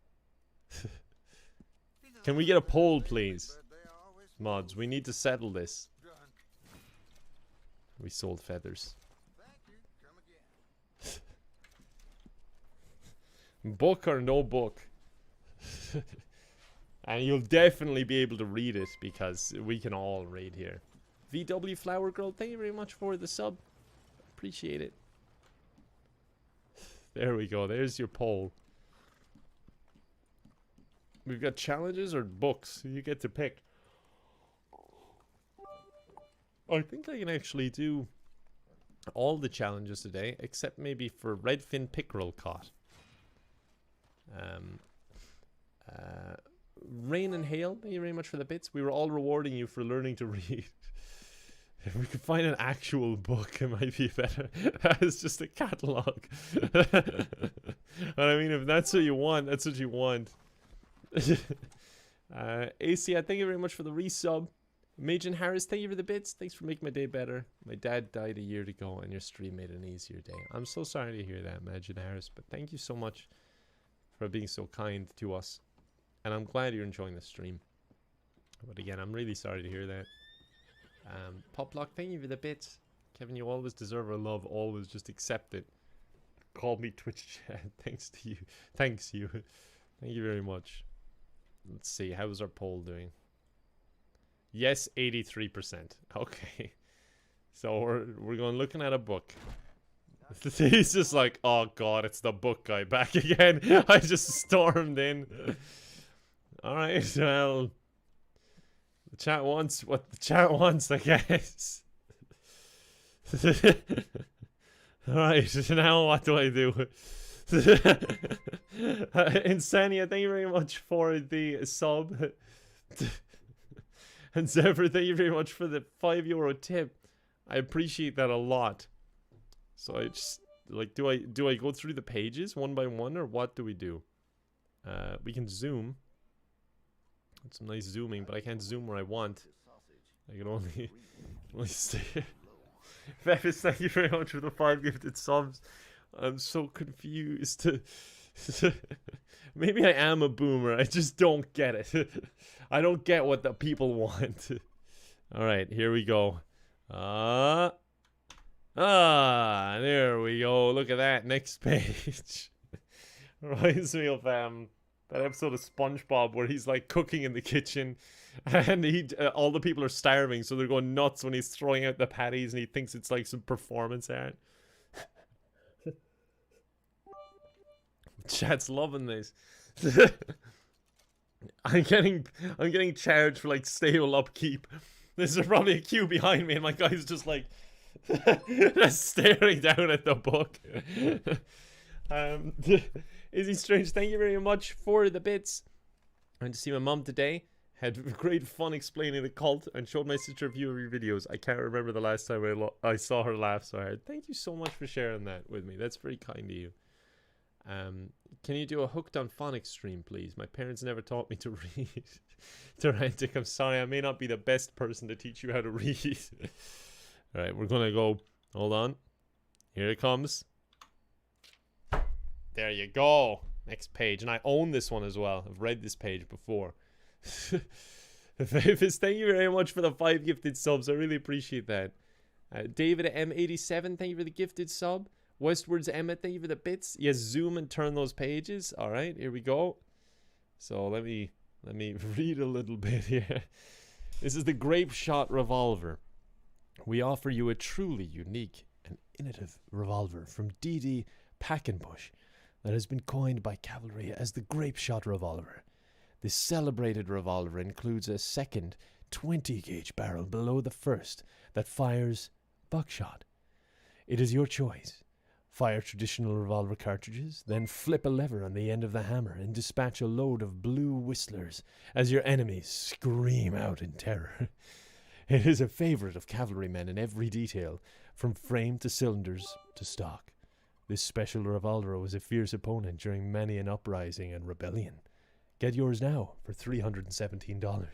Can we get a poll, please? Mods, we need to settle this. We sold feathers. Book or no book? And you'll definitely be able to read it because we can all read here. VW Flower Girl, thank you very much for the sub. Appreciate it. There we go. There's your poll. We've got challenges or books. You get to pick. I think I can actually do all the challenges today, except maybe for Redfin Pickerel Caught. Rain and Hail, thank you very much for the bits. We were all rewarding you for learning to read. If we could find an actual book, it might be better. It's just a catalog. But I mean, if that's what you want, that's what you want. AC, thank you very much for the resub. Majin Harris, thank you for the bits. Thanks for making my day better. My dad died a year ago, and your stream made it an easier day. I'm so sorry to hear that, Majin Harris, but thank you so much for being so kind to us. And I'm glad you're enjoying the stream. But again, I'm really sorry to hear that. Poplock, thank you for the bits. Kevin, you always deserve our love. Always just accept it. Call me Twitch chat. Thanks to you. Thanks you. Thank you very much. Let's see. How's our poll doing? Yes, 83%. Okay. So we're going looking at a book. He's just like, oh god, it's the book guy back again. I just stormed in. Alright, well, the chat wants what the chat wants, I guess. Alright, now what do I do? Insania, thank you very much for the sub. And Zephyr, thank you very much for the €5 tip. I appreciate that a lot. So I just like, do I go through the pages one by one, or what do we do? We can zoom. That's some nice zooming, but I can't zoom where I want. I can only stay here. Fefis, thank you very much for the 5 gifted subs. I'm so confused. Maybe I am a boomer. I just don't get it. I don't get what the people want. Alright, here we go. There we go. Look at that. Next page. Reminds me of that episode of SpongeBob where he's like cooking in the kitchen and all the people are starving, so they're going nuts when he's throwing out the patties and he thinks it's like some performance art. Chat's loving this. I'm getting charged for like stable upkeep. This is probably a queue behind me and my guy's just like just staring down at the book. Izzy Strange, thank you very much for the bits. I went to see my mom today. Had great fun explaining the cult and showed my sister a few of your videos. I can't remember the last time I saw her laugh so hard. Thank you so much for sharing that with me. That's very kind of you. Can you do a Hooked on Phonics stream, please? My parents never taught me to read. Tarantic, I'm sorry. I may not be the best person to teach you how to read. Alright, we're gonna go. Hold on. Here it comes. There you go. Next page. And I own this one as well. I've read this page before. Fafis, thank you very much for the 5 gifted subs. I really appreciate that. David M87, thank you for the gifted sub. Westwards Emma, thank you for the bits. Yes, zoom and turn those pages. Alright, here we go. So let me read a little bit here. This is the Grape Shot Revolver. We offer you a truly unique and innovative revolver from D.D. Packenbush that has been coined by cavalry as the Grape Shot Revolver. This celebrated revolver includes a second 20-gauge barrel below the first that fires buckshot. It is your choice. Fire traditional revolver cartridges, then flip a lever on the end of the hammer and dispatch a load of blue whistlers as your enemies scream out in terror. It is a favorite of cavalrymen in every detail, from frame to cylinders to stock. This special revolver was a fierce opponent during many an uprising and rebellion. Get yours now for $317.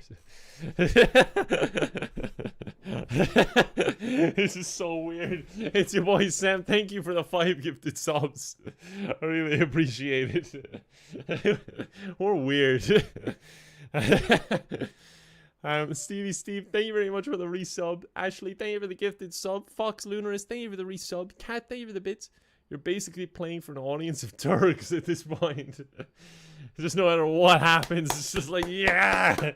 This is so weird. It's your boy Sam. Thank you for the 5 gifted subs. I really appreciate it. We're weird. Stevie Steve, thank you very much for the resub. Ashley, thank you for the gifted sub. Fox Lunaris, thank you for the resub. Kat, thank you for the bits. You're basically playing for an audience of Turks at this point. Just no matter what happens, it's just like, yeah!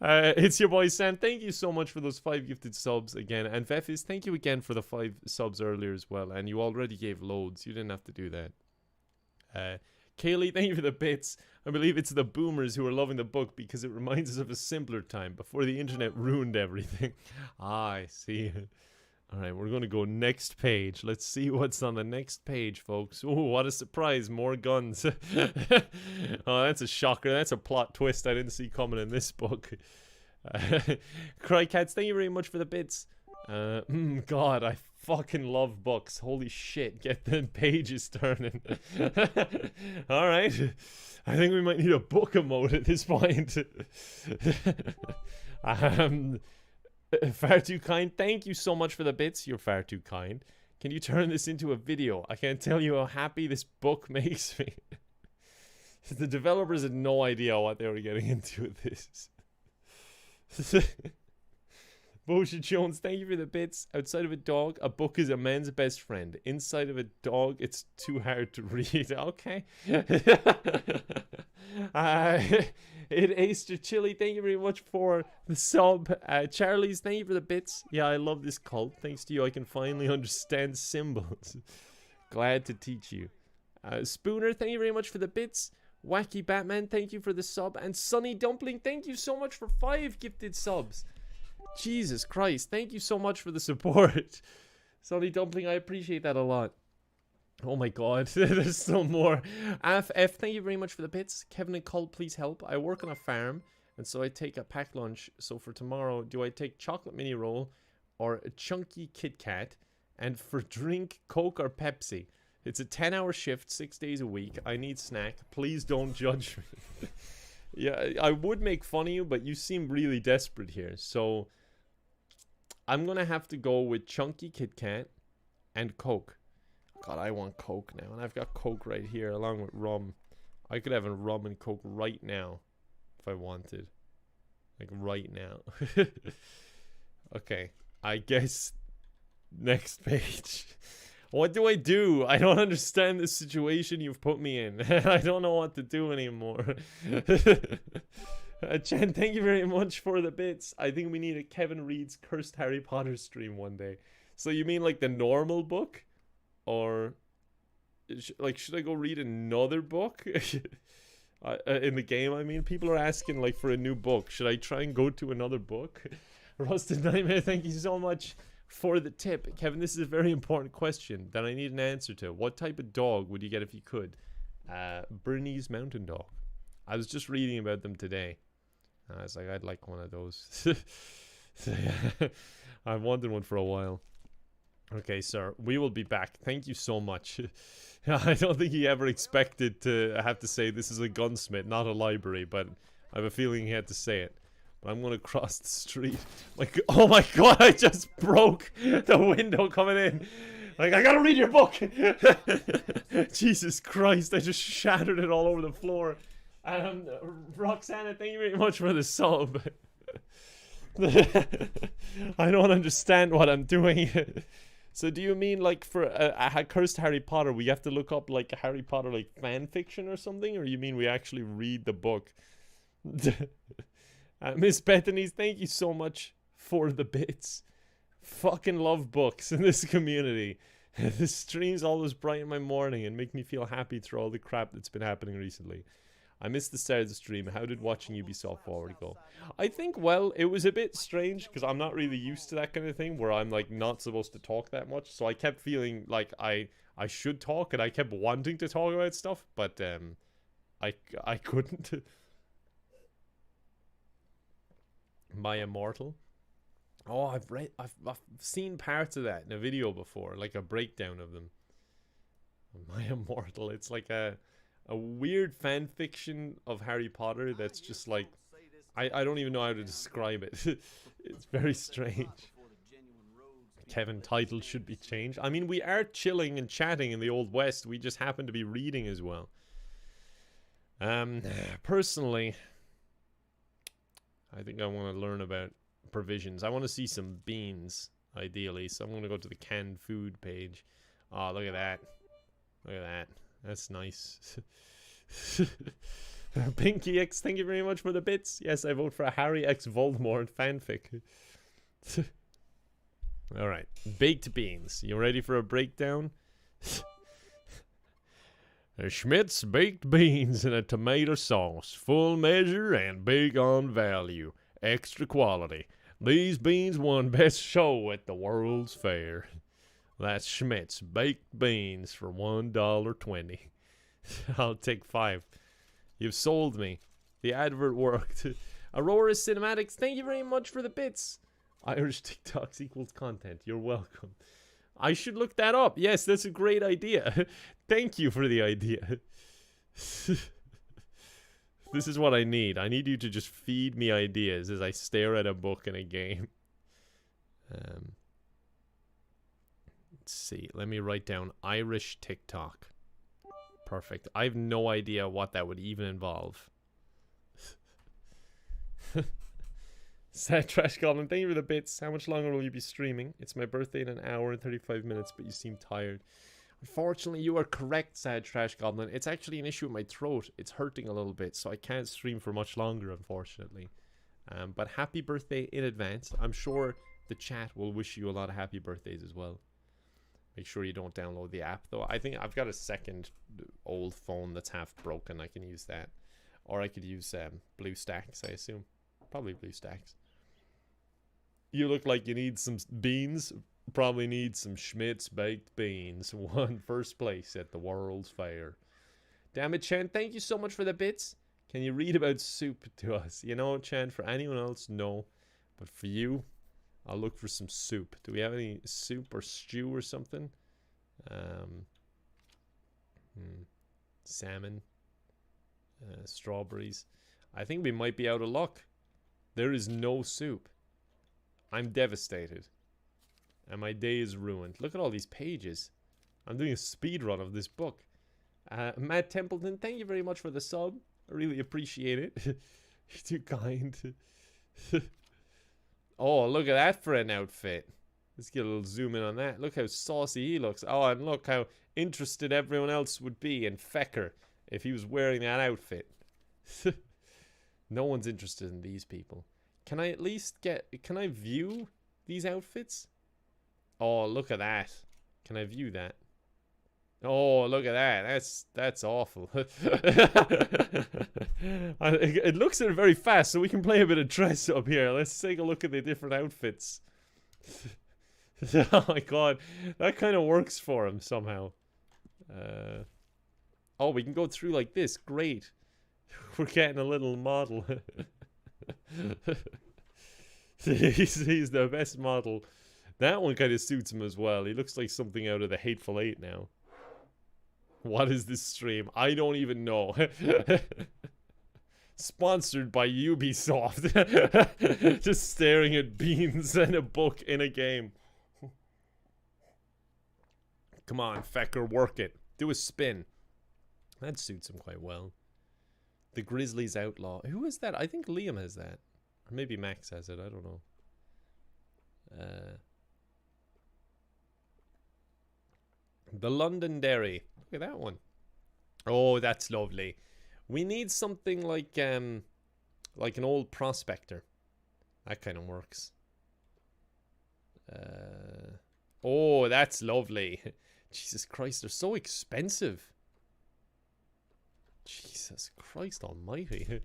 It's your boy Sam. Thank you so much for those 5 gifted subs again. And Vefis, thank you again for the 5 subs earlier as well. And you already gave loads. You didn't have to do that. Kaylee, thank you for the bits. I believe it's the boomers who are loving the book because it reminds us of a simpler time before the internet ruined everything. I see. Alright, we're going to go next page. Let's see what's on the next page, folks. Oh, what a surprise. More guns. Oh, that's a shocker. That's a plot twist I didn't see coming in this book. Crycats, thank you very much for the bits. God, I fucking love books. Holy shit, get the pages turning. Alright. I think we might need a book emote at this point. Far too kind, thank you so much for the bits. You're far too kind. Can you turn this into a video? I can't tell you how happy this book makes me. The developers had no idea what they were getting into with this. Bullshit Jones, thank you for the bits. Outside of a dog, a book is a man's best friend. Inside of a dog, it's too hard to read. Okay. It Aster Chili, thank you very much for the sub. Charlie's, thank you for the bits. Yeah, I love this cult. Thanks to you, I can finally understand symbols. Glad to teach you. Spooner, thank you very much for the bits. Wacky Batman, thank you for the sub. And Sunny Dumpling, thank you so much for 5 gifted subs. Jesus Christ, thank you so much for the support. Sunny Dumpling, I appreciate that a lot. Oh my god, there's still more. F, thank you very much for the bits. Kevin and Cole, please help. I work on a farm, and so I take a packed lunch. So for tomorrow, do I take chocolate mini roll or a chunky Kit Kat? And for drink, Coke or Pepsi? It's a 10-hour shift, 6 days a week. I need snack. Please don't judge me. Yeah, I would make fun of you, but you seem really desperate here. So I'm going to have to go with chunky Kit Kat and Coke. God, I want Coke now. And I've got Coke right here along with rum. I could have a rum and Coke right now if I wanted. Like right now. Okay. I guess next page. What do I do? I don't understand this situation you've put me in. I don't know what to do anymore. Chen, thank you very much for the bits. I think we need a Kevin Reed's Cursed Harry Potter stream one day. So you mean like the normal book? Or, like, should I go read another book? In the game, I mean? People are asking, like, for a new book. Should I try and go to another book? Rusted Nightmare, thank you so much for the tip. Kevin, this is a very important question that I need an answer to. What type of dog would you get if you could? Bernese Mountain Dog. I was just reading about them today. I was like, I'd like one of those. I've wanted one for a while. Okay, sir. We will be back. Thank you so much. I don't think he ever expected to have to say this is a gunsmith, not a library, but I have a feeling he had to say it. But I'm going to cross the street. Like, oh my god, I just broke the window coming in. Like, I gotta read your book. Jesus Christ, I just shattered it all over the floor. Roxana, thank you very much for the sub. I don't understand what I'm doing. So do you mean like for a Cursed Harry Potter we have to look up like Harry Potter like fan fiction or something, or you mean we actually read the book? Miss Bethany's, thank you so much for the bits. Fucking love books in this community. The streams always brighten my morning and make me feel happy through all the crap that's been happening recently. I missed the start of the stream. How did watching Ubisoft Forward go? I think, well, it was a bit strange because I'm not really used to that kind of thing where I'm like not supposed to talk that much. So I kept feeling like I should talk, and I kept wanting to talk about stuff, but I couldn't. My Immortal. Oh, I've seen parts of that in a video before, like a breakdown of them. My Immortal. It's like a weird fan fiction of Harry Potter that's just like, I don't even know how to describe it. It's very strange. Kevin, title should be changed. I mean, we are chilling and chatting in the Old West. We just happen to be reading as well. Personally, I think I want to learn about provisions. I want to see some beans, ideally. So I'm going to go to the canned food page. Oh, look at that. Look at that. That's nice. Pinky X, thank you very much for the bits. Yes, I vote for a Harry X Voldemort fanfic. Alright, baked beans. You ready for a breakdown? Schmidt's baked beans in a tomato sauce. Full measure and big on value. Extra quality. These beans won best show at the World's Fair. That's Schmidt's baked beans for $1.20. I'll take 5. You've sold me. The advert worked. Aurora Cinematics, thank you very much for the bits. Irish TikToks equals content. You're welcome. I should look that up. Yes, that's a great idea. Thank you for the idea. This is what I need. I need you to just feed me ideas as I stare at a book in a game. Let's see. Let me write down Irish TikTok. Perfect. I have no idea what that would even involve. Sad Trash Goblin, thank you for the bits. How much longer will you be streaming? It's my birthday in an hour and 35 minutes, but you seem tired. Unfortunately, you are correct, Sad Trash Goblin. It's actually an issue with my throat. It's hurting a little bit, so I can't stream for much longer, unfortunately. But happy birthday in advance. I'm sure the chat will wish you a lot of happy birthdays as well. Make sure you don't download the app, though. I think I've got a second old phone that's half broken. I can use that. Or I could use BlueStacks, I assume. Probably BlueStacks. You look like you need some beans. Probably need some Schmidt's baked beans. Won first place at the World's Fair. Damn it, Chan. Thank you so much for the bits. Can you read about soup to us? You know, Chan, for anyone else, no. But for you, I'll look for some soup. Do we have any soup or stew or something? Salmon. Strawberries. I think we might be out of luck. There is no soup. I'm devastated. And my day is ruined. Look at all these pages. I'm doing a speed run of this book. Matt Templeton, thank you very much for the sub. I really appreciate it. You're too kind. Oh, look at that for an outfit. Let's get a little zoom in on that. Look how saucy he looks. Oh, and look how interested everyone else would be in Fecker if he was wearing that outfit. No one's interested in these people. Can I at least get... Can I view these outfits? Oh, look at that. Can I view that? Oh, look at that. That's awful. It looks at it very fast, so we can play a bit of dress up here. Let's take a look at the different outfits. Oh my god, that kind of works for him somehow. Oh, we can go through like this. Great. We're getting a little model. he's the best model. That one kind of suits him as well. He looks like something out of the Hateful Eight now. What is this stream? I don't even know. Sponsored by Ubisoft. Just staring at beans and a book in a game. Come on, Fecker, work it. Do a spin. That suits him quite well. The Grizzlies Outlaw. Who is that? I think Liam has that. Or maybe Max has it. I don't know. The Londonderry. Look at that one. Oh, that's lovely. We need something like an old prospector. That kind of works. Oh, that's lovely. Jesus Christ, they're so expensive. Jesus Christ almighty.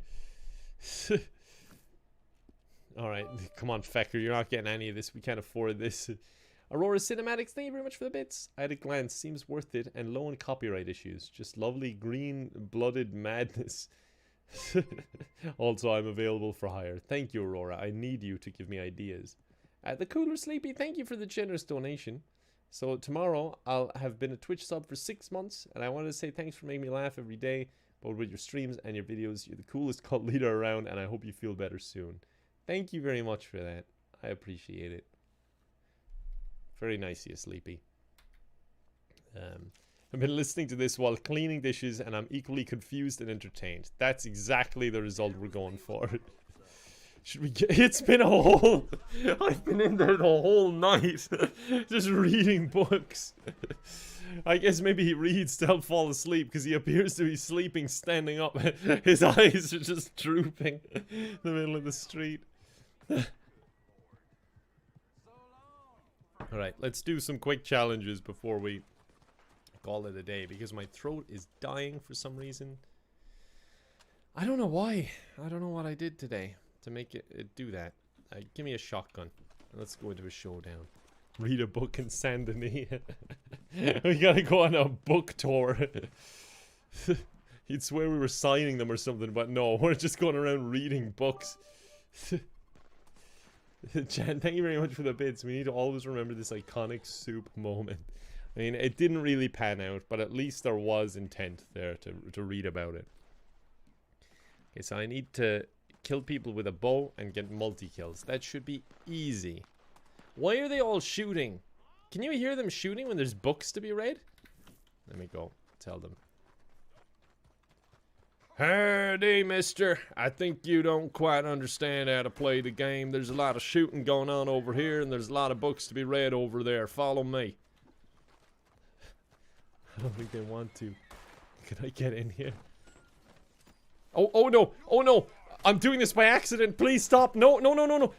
Alright, come on, Fecker, you're not getting any of this. We can't afford this. Aurora Cinematics, thank you very much for the bits. I had a glance, seems worth it, and low on copyright issues. Just lovely green-blooded madness. Also, I'm available for hire. Thank you, Aurora. I need you to give me ideas. The Cooler Sleepy, thank you for the generous donation. So tomorrow, I'll have been a Twitch sub for 6 months, and I wanted to say thanks for making me laugh every day, both with your streams and your videos. You're the coolest cult leader around, and I hope you feel better soon. Thank you very much for that. I appreciate it. Very nice of you, Sleepy. I've been listening to this while cleaning dishes, and I'm equally confused and entertained. That's exactly the result we're going for. Should we get... It's been a whole... I've been in there the whole night. Just reading books. I guess maybe he reads to help fall asleep, because he appears to be sleeping standing up. His eyes are just drooping in the middle of the street. Alright, let's do some quick challenges before we call it a day, because my throat is dying for some reason. I don't know why. I don't know what I did today to make it do that. Give me a shotgun. Let's go into a showdown. Read a book in Saint Denis. We gotta go on a book tour. You'd swear we were signing them or something, but no, we're just going around reading books. Jan, thank you very much for the bits. We need to always remember this iconic soup moment. I mean, it didn't really pan out, but at least there was intent there to read about it. Okay, so I need to kill people with a bow and get multi-kills. That should be easy. Why are they all shooting? Can you hear them shooting when there's books to be read? Let me go tell them. Howdy, mister. I think you don't quite understand how to play the game. There's a lot of shooting going on over here, and there's a lot of books to be read over there. Follow me. I don't think they want to. Can I get in here? Oh no. Oh no. I'm doing this by accident. Please stop. No. No.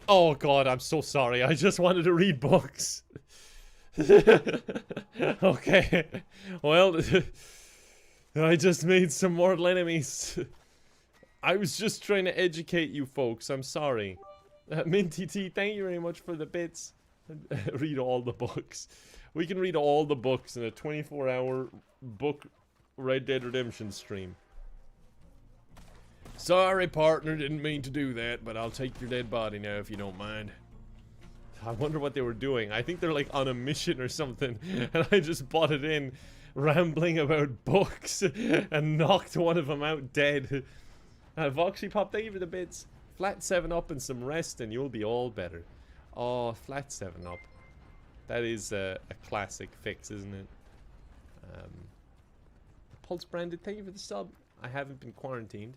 Oh god, I'm so sorry. I just wanted to read books. Okay. Well, I just made some mortal enemies. I was just trying to educate you folks. I'm sorry. Minty T, thank you very much for the bits. Read all the books. We can read all the books in a 24-hour book Red Dead Redemption stream. Sorry, partner. Didn't mean to do that, but I'll take your dead body now if you don't mind. I wonder what they were doing. I think they're like on a mission or something, and I just bought it in, rambling about books, and knocked one of them out dead. Voxy Pop, thank you for the bits. Flat 7-up and some rest, and you'll be all better. Oh, flat 7-up. That is a classic fix, isn't it? Pulse Branded, thank you for the sub. I haven't been quarantined.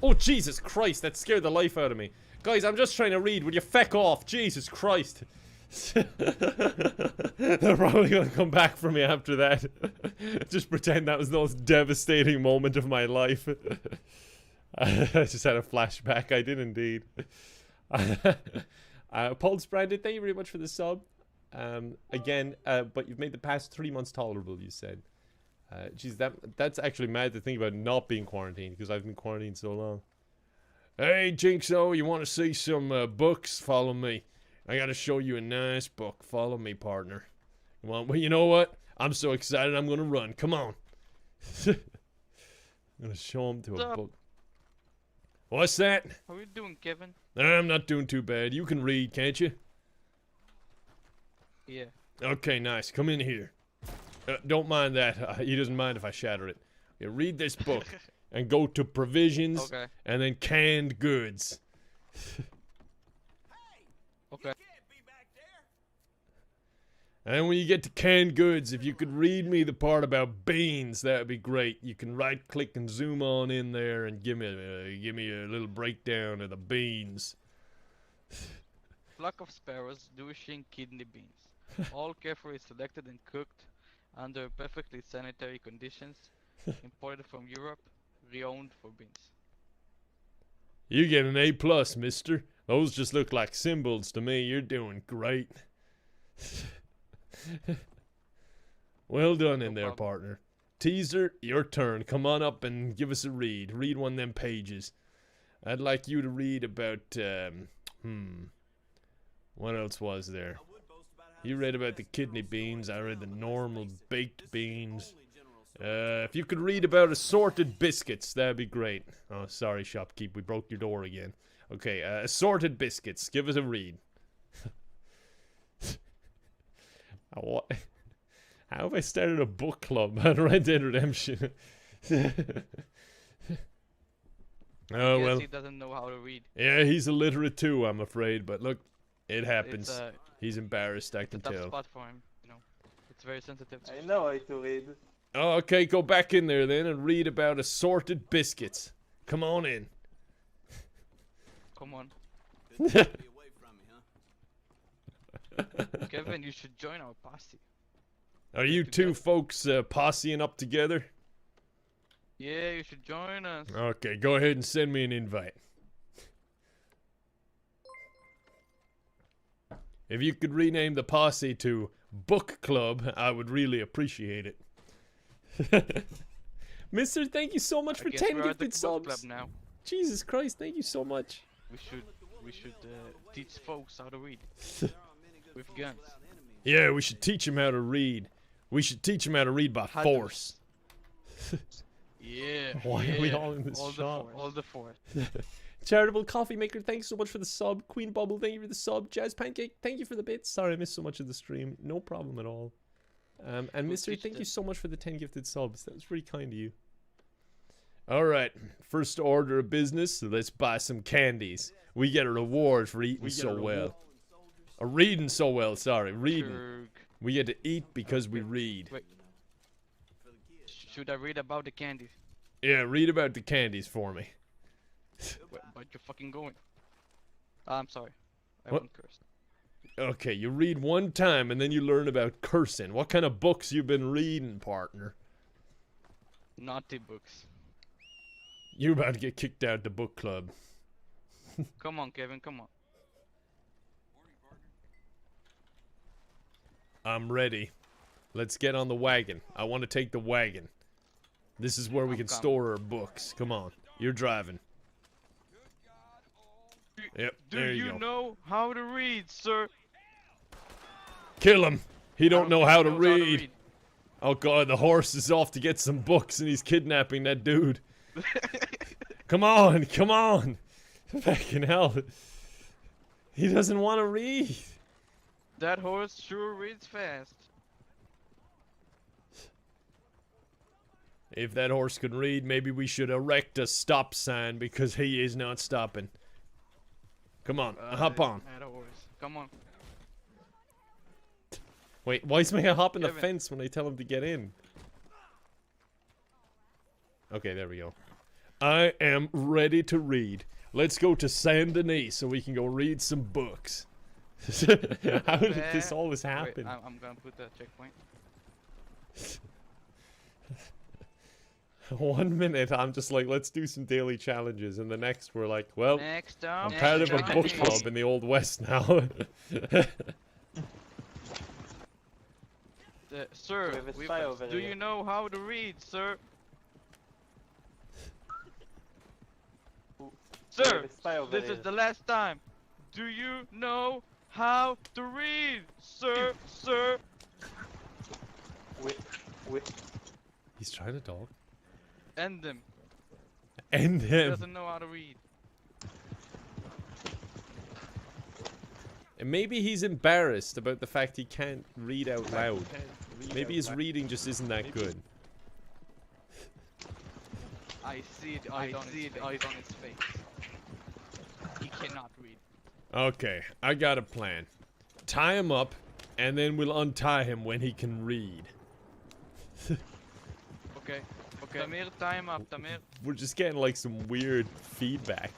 Oh, Jesus Christ, that scared the life out of me. Guys, I'm just trying to read. Will you feck off? Jesus Christ. They're probably going to come back for me after that. Just pretend that was the most devastating moment of my life. I just had a flashback. I did indeed. Pulse Branded, thank you very much for the sub. Again, but you've made the past 3 months tolerable, you said. Geez, that's actually mad to think about not being quarantined, because I've been quarantined so long. Hey, Jinxo, you want to see some books? Follow me. I gotta show you a nice book. Follow me, partner. Come on. Well, you know what? I'm so excited I'm gonna run. Come on. I'm gonna show him to
What's
a
up?
book. What's that?
How you doing, Kevin?
I'm not doing too bad. You can read, can't you?
Yeah.
Okay, nice. Come in here. Don't mind that. He doesn't mind if I shatter it. Yeah, read this book and go to provisions
Okay.
and then canned goods.
Okay.
And when you get to canned goods, if you could read me the part about beans, that would be great. You can right click and zoom on in there and give me a little breakdown of the beans.
Flock of sparrows nourishing kidney beans. All carefully selected and cooked under perfectly sanitary conditions. Imported from Europe. Reowned for beans.
You get an A+, mister. Those just look like symbols to me. You're doing great. Well done in there, partner. Teaser, your turn. Come on up and give us a read. Read one of them pages. I'd like you to read about, what else was there? You read about the kidney beans. I read the normal baked beans. If you could read about assorted biscuits, that'd be great. Oh, sorry, shopkeep. We broke your door again. Okay, assorted biscuits. Give us a read. What? How have I started a book club on Red Dead Redemption? Oh, well.
He doesn't know how to read.
Yeah, he's illiterate too, I'm afraid. But look, it happens. He's embarrassed, I can
It's a tough
tell.
spot for him. You know, it's very sensitive.
I know how to read.
Oh, okay, go back in there then and read about assorted biscuits. Come on in.
Come on. Kevin, you should join our posse.
Are you two folks posseing up together?
Yeah, you should join us.
Okay, go ahead and send me an invite. If you could rename the posse to Book Club, I would really appreciate it. Mister, thank you so much for 10 gifted subs.
Club now.
Jesus Christ, thank you so much.
We should teach folks how to read with guns.
Yeah, we should teach him how to read. We should teach him how to read by force.
Yeah.
Why are we all in this
all
shop?
All the force.
Charitable Coffee Maker, thanks so much for the sub. Queen Bubble, thank you for the sub. Jazz Pancake, thank you for the bits. Sorry I missed so much of the stream. No problem at all. And Mister, thank you so much for the 10 gifted subs. That was really kind of you. Alright, first order of business, let's buy some candies. We get a reward for eating so well. Reading so well, sorry. Reading. We get to eat because we read.
Wait. Should I read about the candies?
Yeah, read about the candies for me.
But you're fucking going. I'm sorry. I
What?
won't curse.
Okay, you read one time and then you learn about cursing. What kind of books you been reading, partner?
Naughty books.
You're about to get kicked out the book club.
Come on, Kevin, come on.
I'm ready. Let's get on the wagon. I want to take the wagon. This is where we can store our books. Come on. You're driving. Yep, there you go.
Do you know how to read, sir?
Kill him. He don't know how to
knows how to
read. Oh god, the horse is off to get some books and he's kidnapping that dude. Come on, come on. Fucking hell. He doesn't want to read.
That horse sure reads fast.
If that horse could read, maybe we should erect a stop sign because he is not stopping. Come on, hop on.
That horse. Come on.
Wait, why is my hopping the
Kevin.
fence when I tell him to get in? Okay, there we go. I am ready to read. Let's go to Saint Denis so we can go read some books. How did this always happen?
Wait, I'm gonna put that checkpoint.
1 minute, I'm just like, let's do some daily challenges, and the next we're like, well,
Next up,
I'm part of a book club in the Old West now.
Sir,
We have a spy over
do
here.
you know how to read, sir?
We
Sir,
have a spy over
this
here.
is the last time. Do you know how to read, sir, sir.
Wait.
He's trying to talk.
End him.
End
He
him.
doesn't know how to read.
And maybe he's embarrassed about the fact he can't read out loud. Maybe his reading just isn't that good.
I see it eyes on his face. He cannot read.
Okay, I got a plan. Tie him up, and then we'll untie him when he can read.
Okay. Tamir, tie him up, Tamir.
We're just getting like some weird feedback.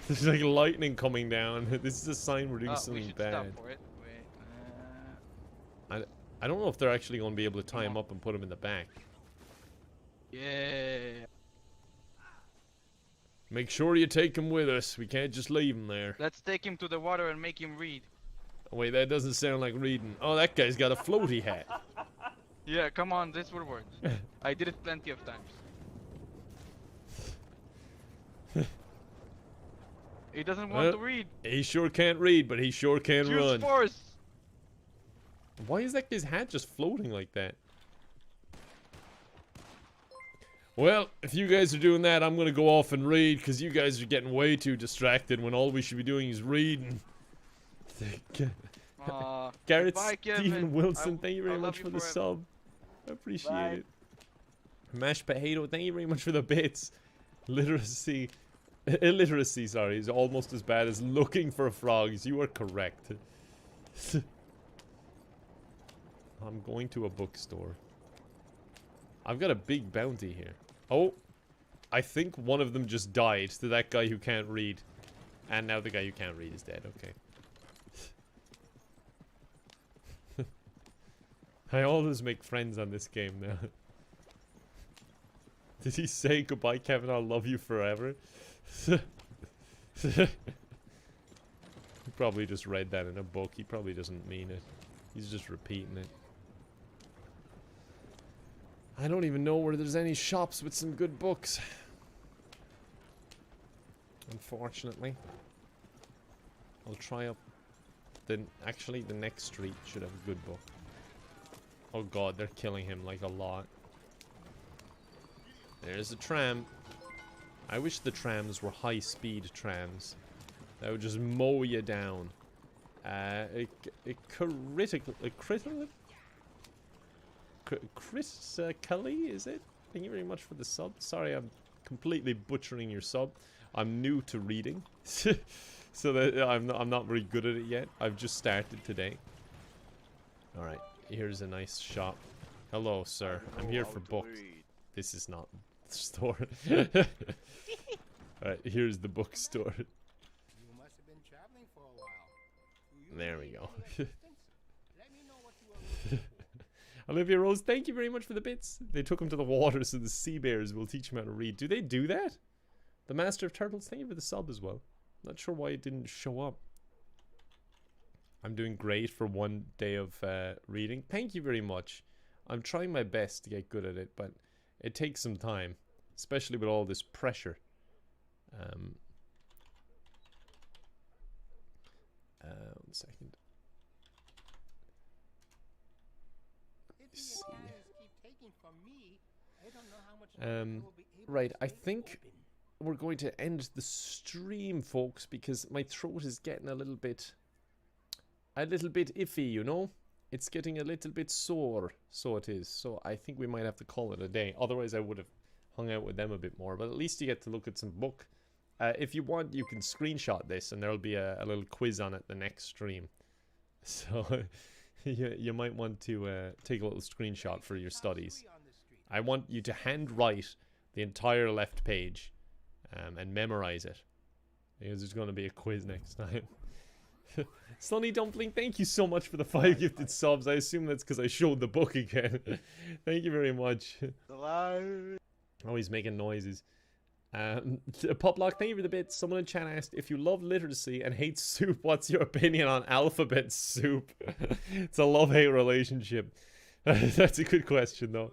There's like lightning coming down. This is a sign we're doing
We
something
should
bad.
stop for it. Wait.
I don't know if they're actually going to be able to tie him up and put him in the back.
Yeah.
Make sure you take him with us. We can't just leave him there.
Let's take him to the water and make him read.
Oh, wait, that doesn't sound like reading. Oh, that guy's got a floaty hat.
Yeah, come on, this will work. I did it plenty of times. He doesn't want to read.
He sure can't read, but he sure can
Use
run.
force.
Why is that guy's hat just floating like that? Well, if you guys are doing that, I'm gonna go off and read, because you guys are getting way too distracted when all we should be doing is reading. Garrett
goodbye,
Stephen
Kevin.
Wilson, thank you very
I'll
much
love
for
you
the
forever.
sub. I appreciate
Bye.
it. Mashed potato, thank you very much for the bits. Illiteracy, sorry, is almost as bad as looking for frogs. You are correct. I'm going to a bookstore. I've got a big bounty here. Oh, I think one of them just died to that guy who can't read. And now the guy who can't read is dead. Okay. I always make friends on this game now. Did he say goodbye, Kevin? I'll love you forever? He probably just read that in a book. He probably doesn't mean it. He's just repeating it. I don't even know where there's any shops with some good books. Unfortunately. I'll try up actually the next street should have a good book. Oh god, they're killing him like a lot. There's a tram. I wish the trams were high-speed trams. That would just mow you down. Chris Kelly, is it? Thank you very much for the sub. Sorry, I'm completely butchering your sub. I'm new to reading, so that I'm not very good at it yet. I've just started today. All right, here's a nice shop. Hello, sir. I'm here for books. This is not the store. All right, here's the bookstore.
You must have been traveling for a while.
There we go. Olivia Rose, thank you very much for the bits. They took him to the water so the sea bears will teach him how to read. Do they do that? The Master of Turtles, thank you for the sub as well. Not sure why it didn't show up. I'm doing great for one day of reading. Thank you very much. I'm trying my best to get good at it, but it takes some time, especially with all this pressure. One second. Right, I think we're going to end the stream, folks, because my throat is getting a little bit iffy, you know? It's getting a little bit sore, so it is. So I think we might have to call it a day. Otherwise, I would have hung out with them a bit more. But at least you get to look at some book. If you want, you can screenshot this, and there'll be a little quiz on it the next stream. So you might want to take a little screenshot for your studies. I want you to handwrite the entire left page and memorize it, because there's going to be a quiz next time. Sunny Dumpling, thank you so much for the 5 gifted subs. I assume that's because I showed the book again. Thank you very much. Oh, he's making noises. Poplock, thank you for the bit. Someone in chat asked, if you love literacy and hate soup, what's your opinion on alphabet soup? It's a love-hate relationship. That's a good question, though.